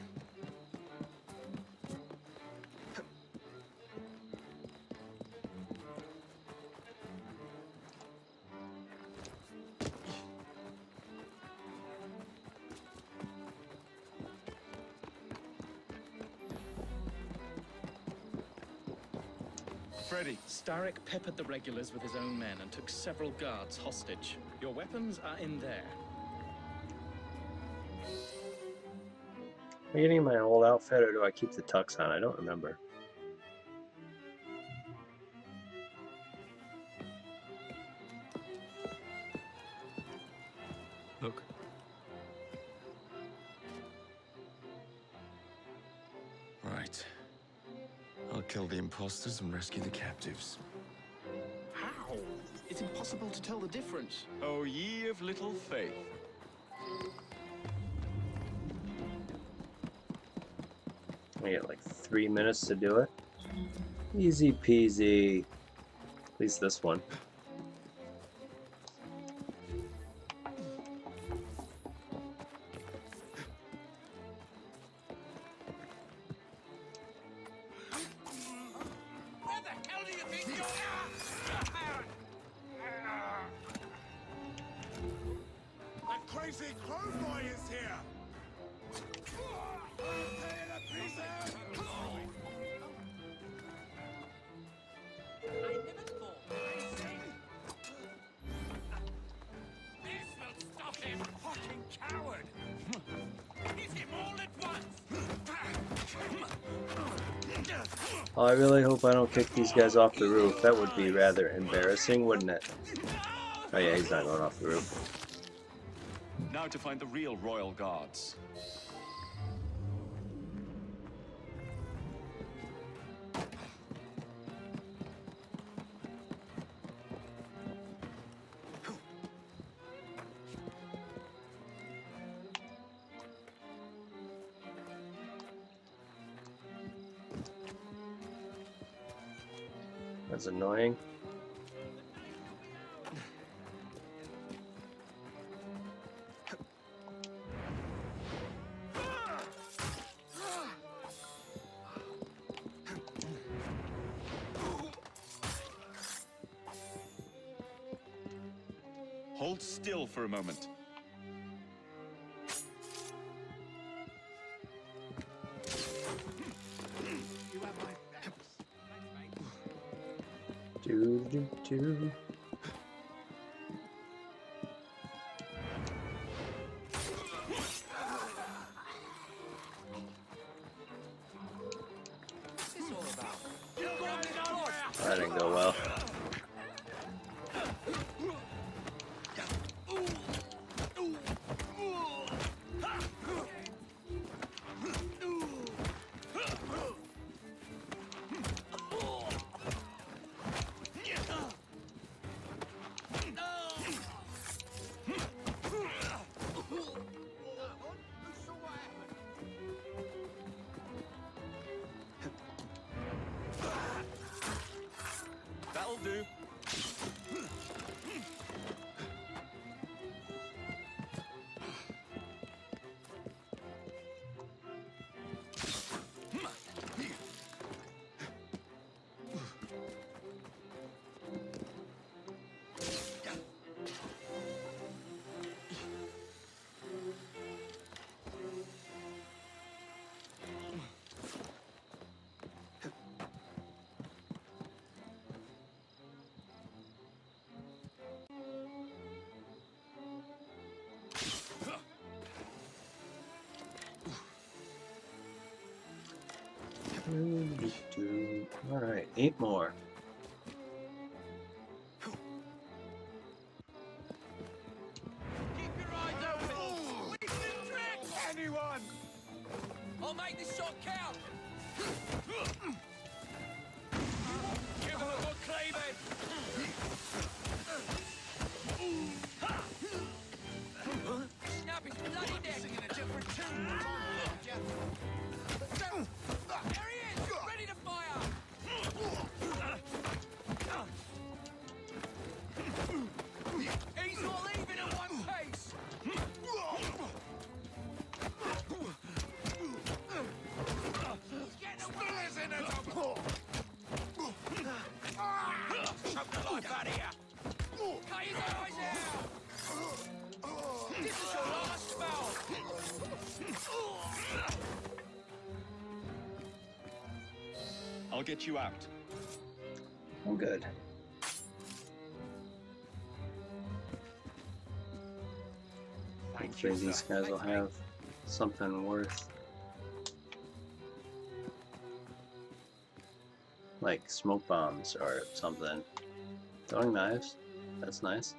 Freddy, Starrick peppered the regulars with his own men and took several guards hostage. Your weapons are in there. Am I getting my old outfit or do I keep the tux on? I don't remember. Look. kill the imposters and rescue the captives. How? It's impossible to tell the difference. Oh, ye of little faith. We get like 3 minutes to do it. Easy peasy. At least this one. Where the hell do you think you're at? That crazy crow boy is here! This will stop him! Fucking coward! Hit him all at once! Oh, I really hope I don't kick these guys off the roof. That would be rather embarrassing, wouldn't it? Oh yeah, he's not going off the roof. Now to find the real royal guards. That's annoying. Hold still for a moment. Do. That didn't go well. That'll do. Alright, 8 more. Keep your eyes open! We can trick anyone! I'll make this shot count! Give him a good cleavage! Snap his bloody neck! Singing a different tune! There he is! Ready to fire! He's not leaving at one pace! He's getting away! Still in it! Choke the life out of you! Cut his eyes out! This is your last spell! I'll get you out. I'm good. Hopefully these guys will have something worth, like smoke bombs or something. Throwing knives, that's nice.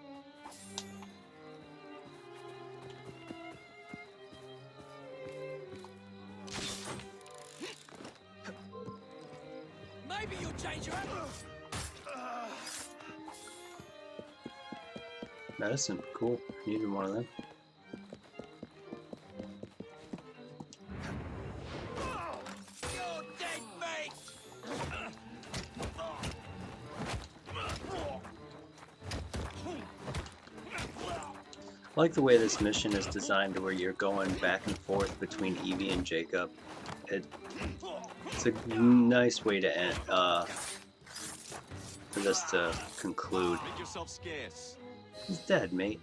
Change your Medicine, cool. Needed one of them. You're dead, mate! I like the way this mission is designed to where you're going back and forth between Evie and Jacob. It's a nice way to end, for this to conclude. Make yourself scarce. He's dead, mate.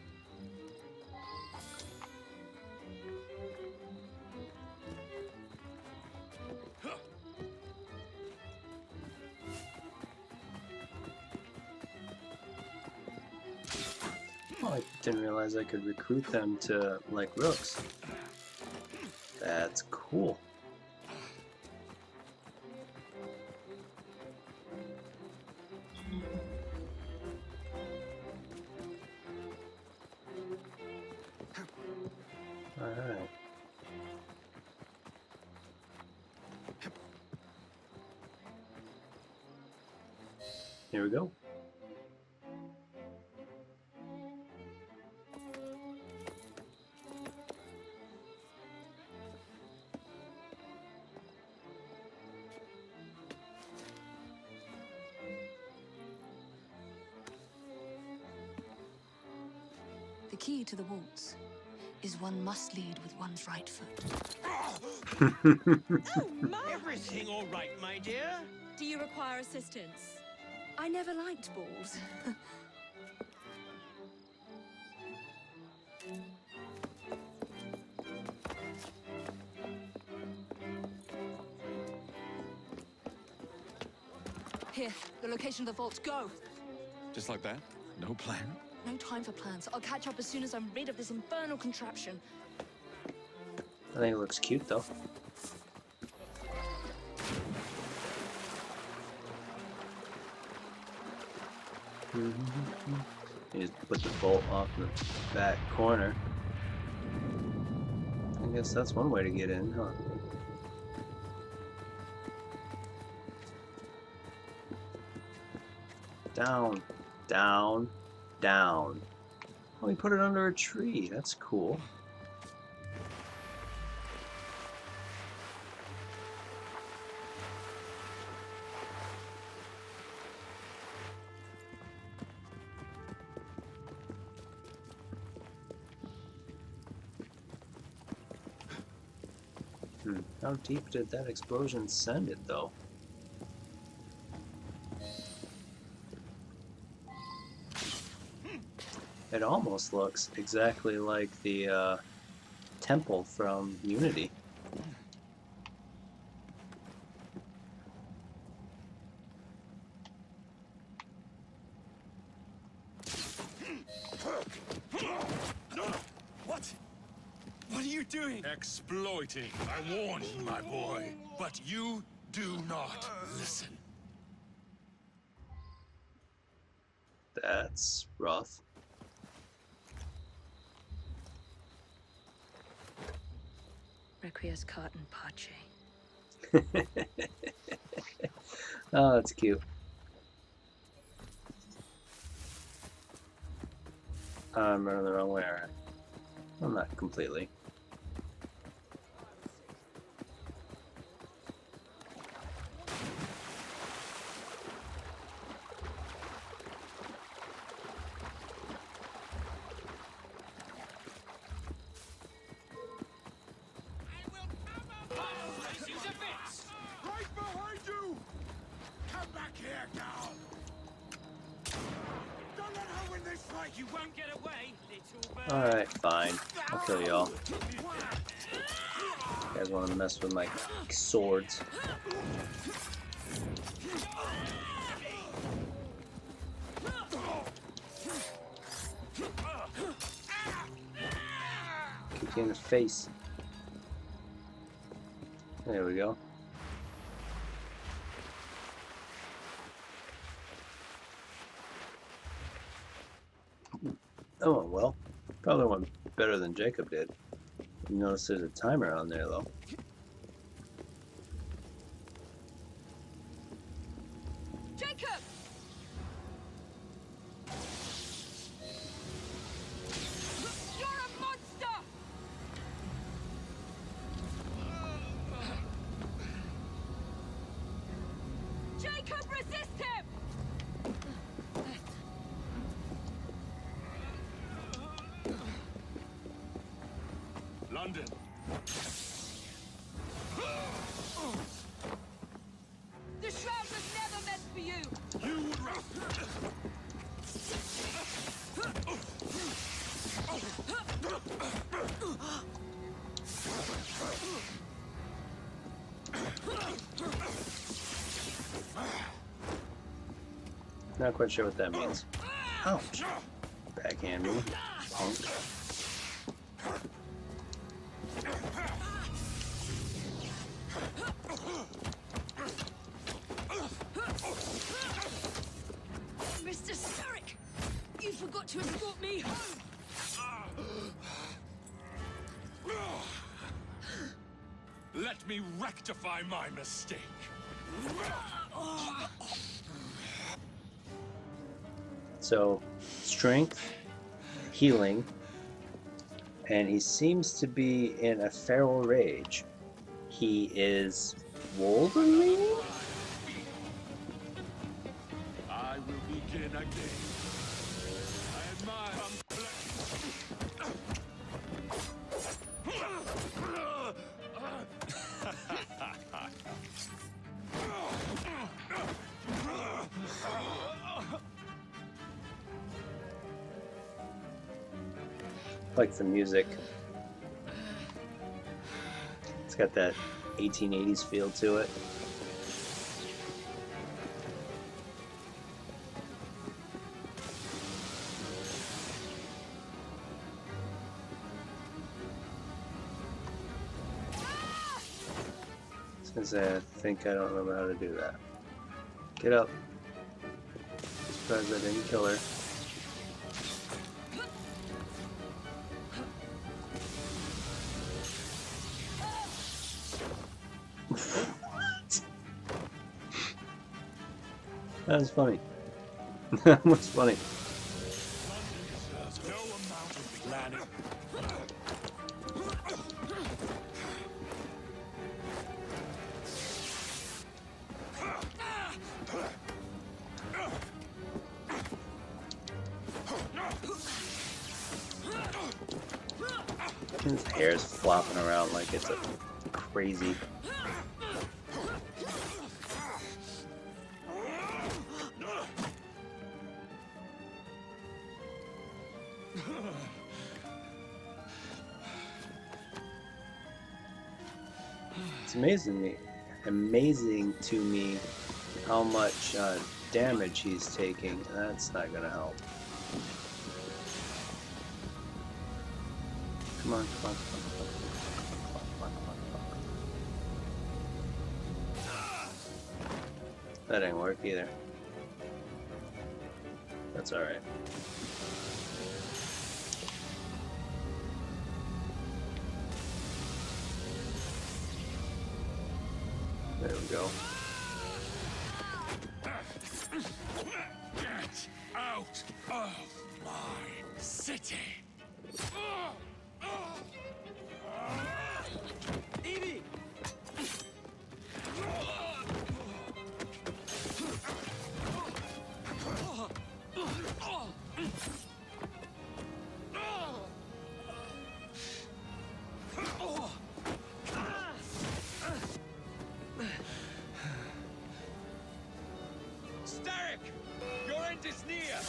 Oh, I didn't realize I could recruit them to, like, rooks. That's cool. Alright. Here we go. The key to the waltz is one must lead with one's right foot. Everything all right, my dear? Do you require assistance? I never liked balls. Here, the location of the vault. Go! Just like that? No plan? No time for plans. I'll catch up as soon as I'm rid of this infernal contraption. I think it looks cute, though. You just put the bolt off the back corner. I guess that's one way to get in, huh? Down, down, down. Oh, we put it under a tree. That's cool. How deep did that explosion send it, though? It almost looks exactly like the temple from Unity. What? What are you doing? Exploiting. I warned you, my boy. But you do not listen. That's rough. Requiescat in pace. Oh, that's cute. I'm running the wrong way, alright. Well, not completely. Right behind you! Come back here, girl! Don't let her win this fight! You won't get away, little bird! Alright, fine. I'll kill y'all. You guys want to mess with my swords? Kick you in the face. There we go. Oh well, probably went better than Jacob did. You notice there's a timer on there though. London. The shroud was never meant for you! You would rather. Not quite sure what that means. Ouch. Backhand me. Punk. Mr. Starrick! You forgot to escort me home! Let me rectify my mistake. So, strength, healing, and he seems to be in a feral rage. He is Wolverine? I will begin again. I admire. Like the music. It's got that 1880s feel to it. Since I think I don't remember how to do that. Get up. Surprised I didn't kill her. That was funny. That was funny. No amount of planning. His hair's flopping around like it's a crazy. It's amazing to me how much damage he's taking. That's not gonna help. Come on, come on, come on, come on, come on, come on. That didn't work either. That's alright. There we go. Get out of my city. Evie! Starrick! Your end is near!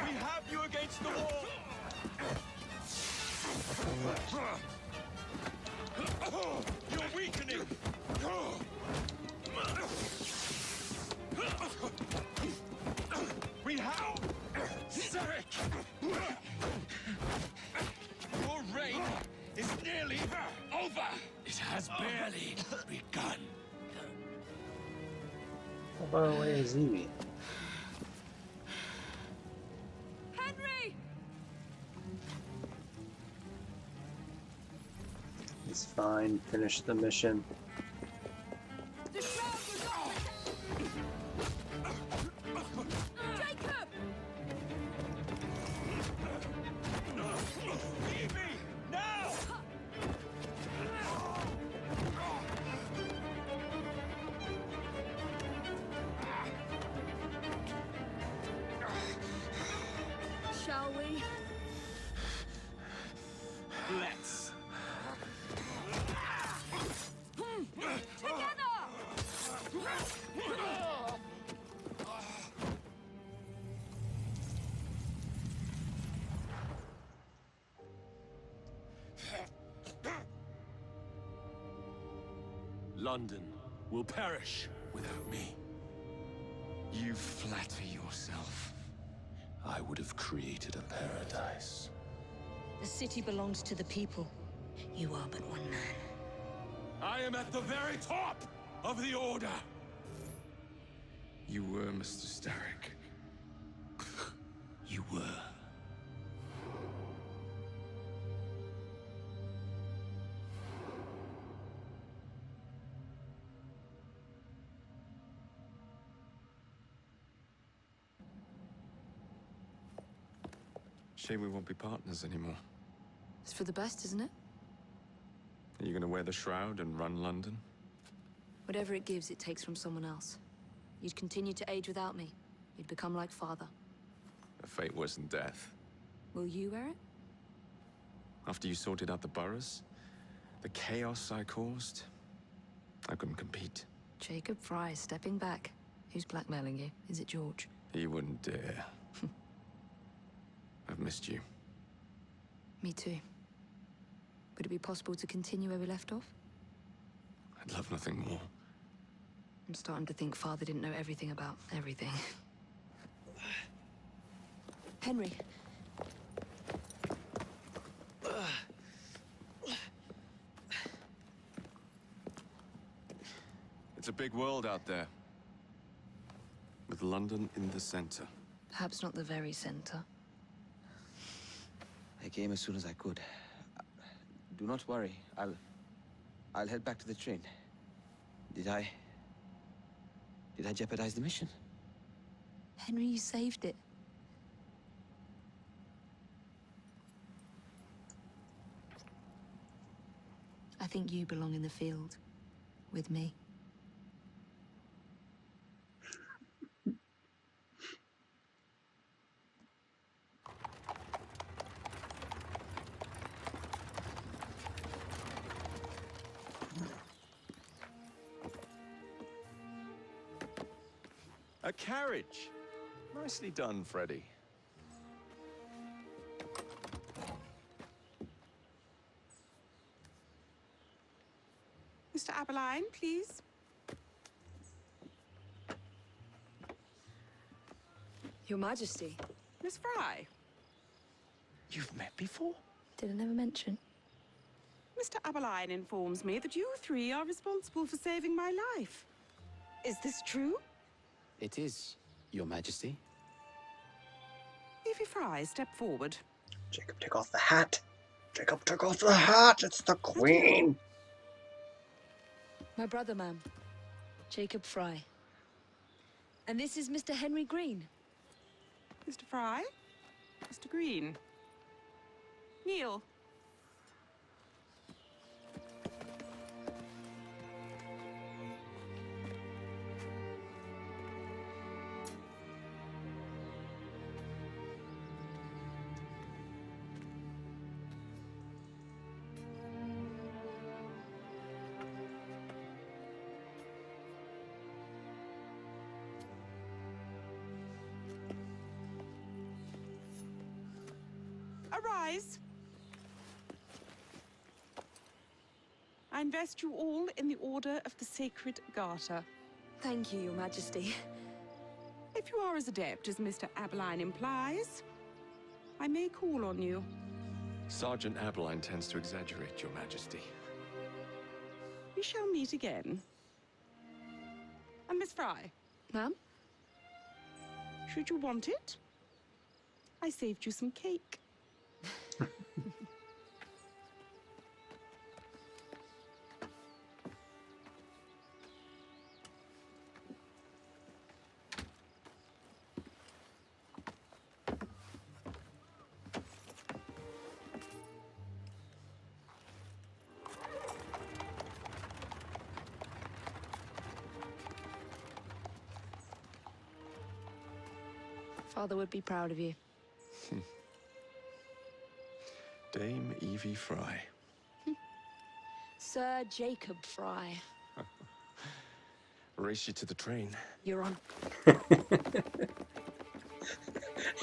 We have you against the wall! You're weakening! We have... Starrick! Your reign is nearly over! It has barely begun. How far away is Evie? Henry! He's fine. Finish the mission. The shroud was off! Jacob! Evie! Now! shall we? Let's. Together! London will perish without me. You flatter yourself. I would have created a paradise. The city belongs to the people. You are but one man. I am at the very top of the Order! You were Mr. Starrick. You were. Shame we won't be partners anymore. It's for the best, isn't it? Are you gonna wear the shroud and run London? Whatever it gives, it takes from someone else. You'd continue to age without me. You'd become like father. A fate worse than death. Will you wear it? After you sorted out the boroughs, the chaos I caused, I couldn't compete. Jacob Fry is stepping back. Who's blackmailing you? Is it George? He wouldn't dare. I've missed you. Me too. Would it be possible to continue where we left off? I'd love nothing more. I'm starting to think Father didn't know everything about everything. Henry. It's a big world out there. With London in the center. Perhaps not the very center. I came as soon as I could. Do not worry. I'll head back to the train. Did I jeopardize the mission? Henry, you saved it. I think you belong in the field. With me. A carriage! Nicely done, Freddy. Mr. Aberline, please. Your Majesty. Miss Fry. You've met before? Did I never mention? Mr. Aberline informs me that you three are responsible for saving my life. Is this true? It is, Your Majesty. Evie Fry, step forward. Jacob, take off the hat. Jacob, take off the hat. It's the Queen. My brother, ma'am. Jacob Fry. And this is Mr. Henry Green. Mr. Fry? Mr. Green? Kneel. Arise. I invest you all in the Order of the Sacred Garter. Thank you, Your Majesty. If you are as adept as Mr. Aberline implies, I may call on you. Sergeant Aberline tends to exaggerate, Your Majesty. We shall meet again. And Miss Fry. Ma'am? Should you want it, I saved you some cake. Father would be proud of you. Dame Evie Fry. Sir Jacob Fry. Race you to the train. You're on.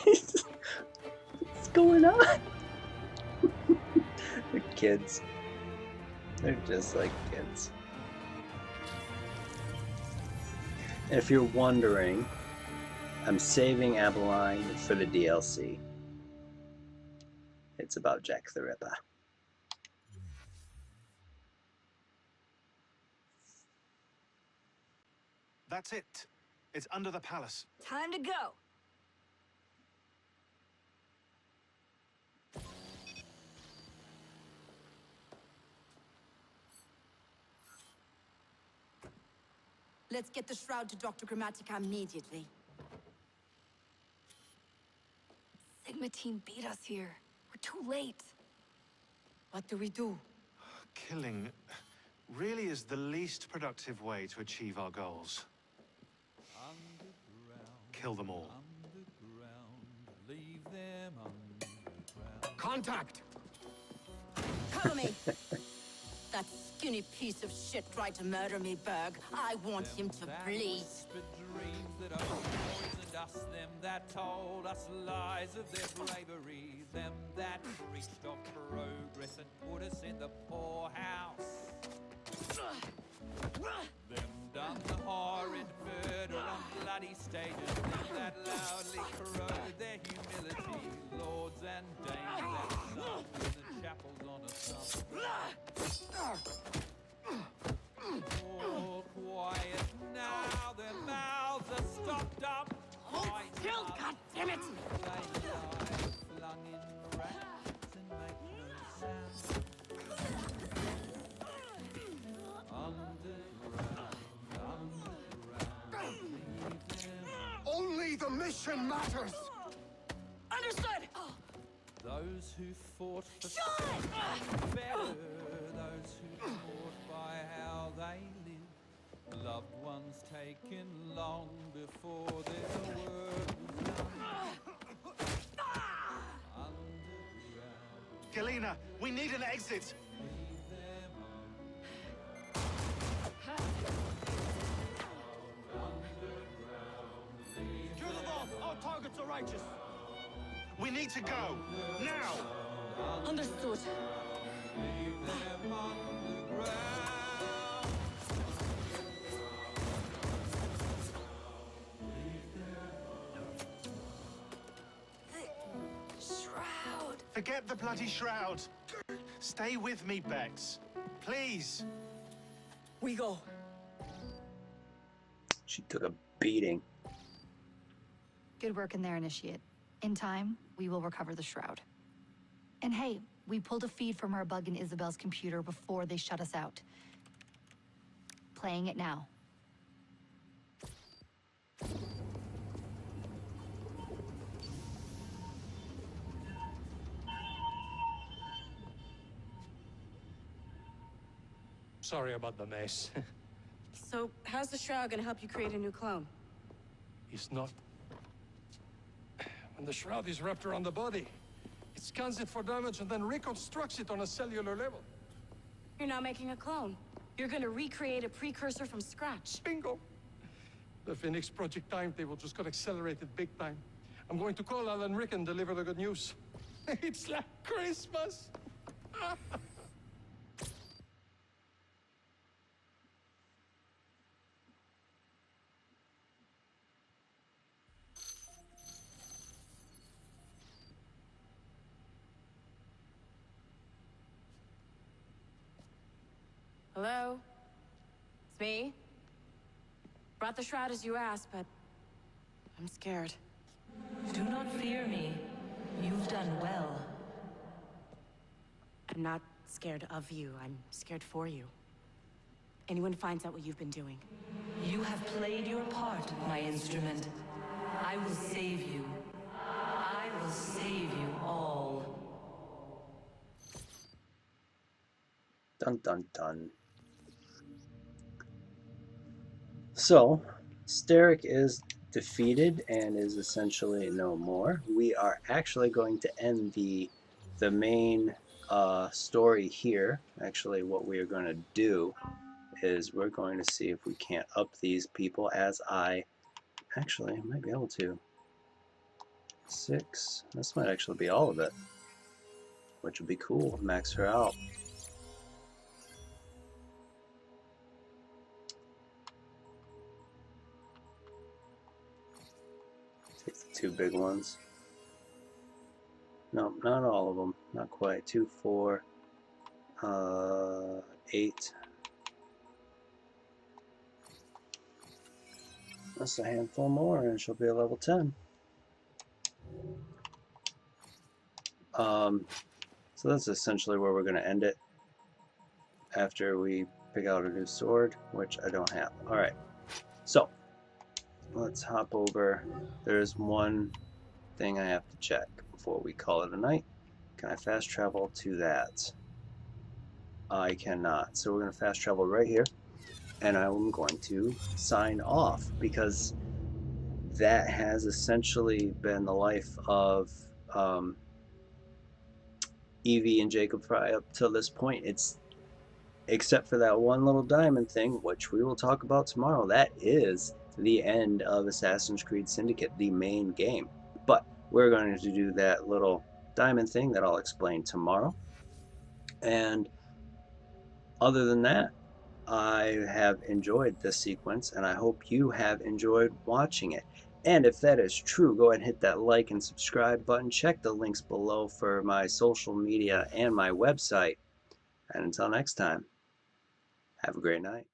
What's going on? The kids. They're just like kids. And if you're wondering, I'm saving Abeline for the DLC. It's about Jack the Ripper. That's it. It's under the palace. Time to go. Let's get the Shroud to Dr. Grammatica immediately. Sigma team beat us here. We're too late. What do we do? Killing really is the least productive way to achieve our goals. Kill them all. Leave them underground. Contact! Cover me! That skinny piece of shit tried to murder me, Berg. I want him to bleed. Dreams that poisoned us, them that told us lies of their bravery, them that preached of progress and put us in the poorhouse. Them done the horrid murder on bloody stages, them that loudly corroded their humility, lords and dames that sung in the chapels on a all quiet now, their mouths are stopped up. Hold still, goddammit! They lie flung in racks and make no sound. Only the mission matters! Understood! Those who fought for something better, those who fought by how they lived, loved ones taken long before their work was done. Galena, we need an exit! Kill them all! Our targets are righteous! We need to go! Now! Understood. Shroud. Forget the bloody shroud! Stay with me, Bex. Please! We go. She took a beating. Good work in there, Initiate. In time, we will recover the Shroud. And hey, we pulled a feed from our bug in Isabel's computer before they shut us out. Playing it now. Sorry about the mess. So, how's the Shroud gonna help you create a new clone? It's not. When the Shroud is wrapped around the body, it scans it for damage and then reconstructs it on a cellular level. You're not making a clone. You're gonna recreate a precursor from scratch. Bingo! The Phoenix Project timetable just got accelerated big time. I'm going to call Alan Rick and deliver the good news. It's like Christmas! Hello? It's me? Brought the Shroud as you asked, but I'm scared. Do not fear me. You've done well. I'm not scared of you. I'm scared for you. Anyone finds out what you've been doing. You have played your part, my instrument. I will save you. I will save you all. Dun dun dun. So, Steric is defeated and is essentially no more. We are actually going to end the main story here. Actually, what we are going to do is we're going to see if we can't up these people as I actually might be able to. 6. This might actually be all of it, which would be cool. Max her out. Take the 2 big ones. No, not all of them. Not quite. 2, 4, 8. That's a handful more, and she'll be a level 10. So that's essentially where we're going to end it after we pick out a new sword, which I don't have. Alright, so let's hop over. There's one thing I have to check before we call it a night. Can I fast travel to that? I cannot. So we're going to fast travel right here, and I'm going to sign off because that has essentially been the life of Evie and Jacob Fry up till this point. It's except for that one little diamond thing, which we will talk about tomorrow. That is the end of Assassin's Creed Syndicate, the main game. But we're going to do that little diamond thing that I'll explain tomorrow. And other than that, I have enjoyed this sequence, and I hope you have enjoyed watching it. And if that is true, go ahead and hit that like and subscribe button. Check the links below for my social media and my website. And until next time, have a great night.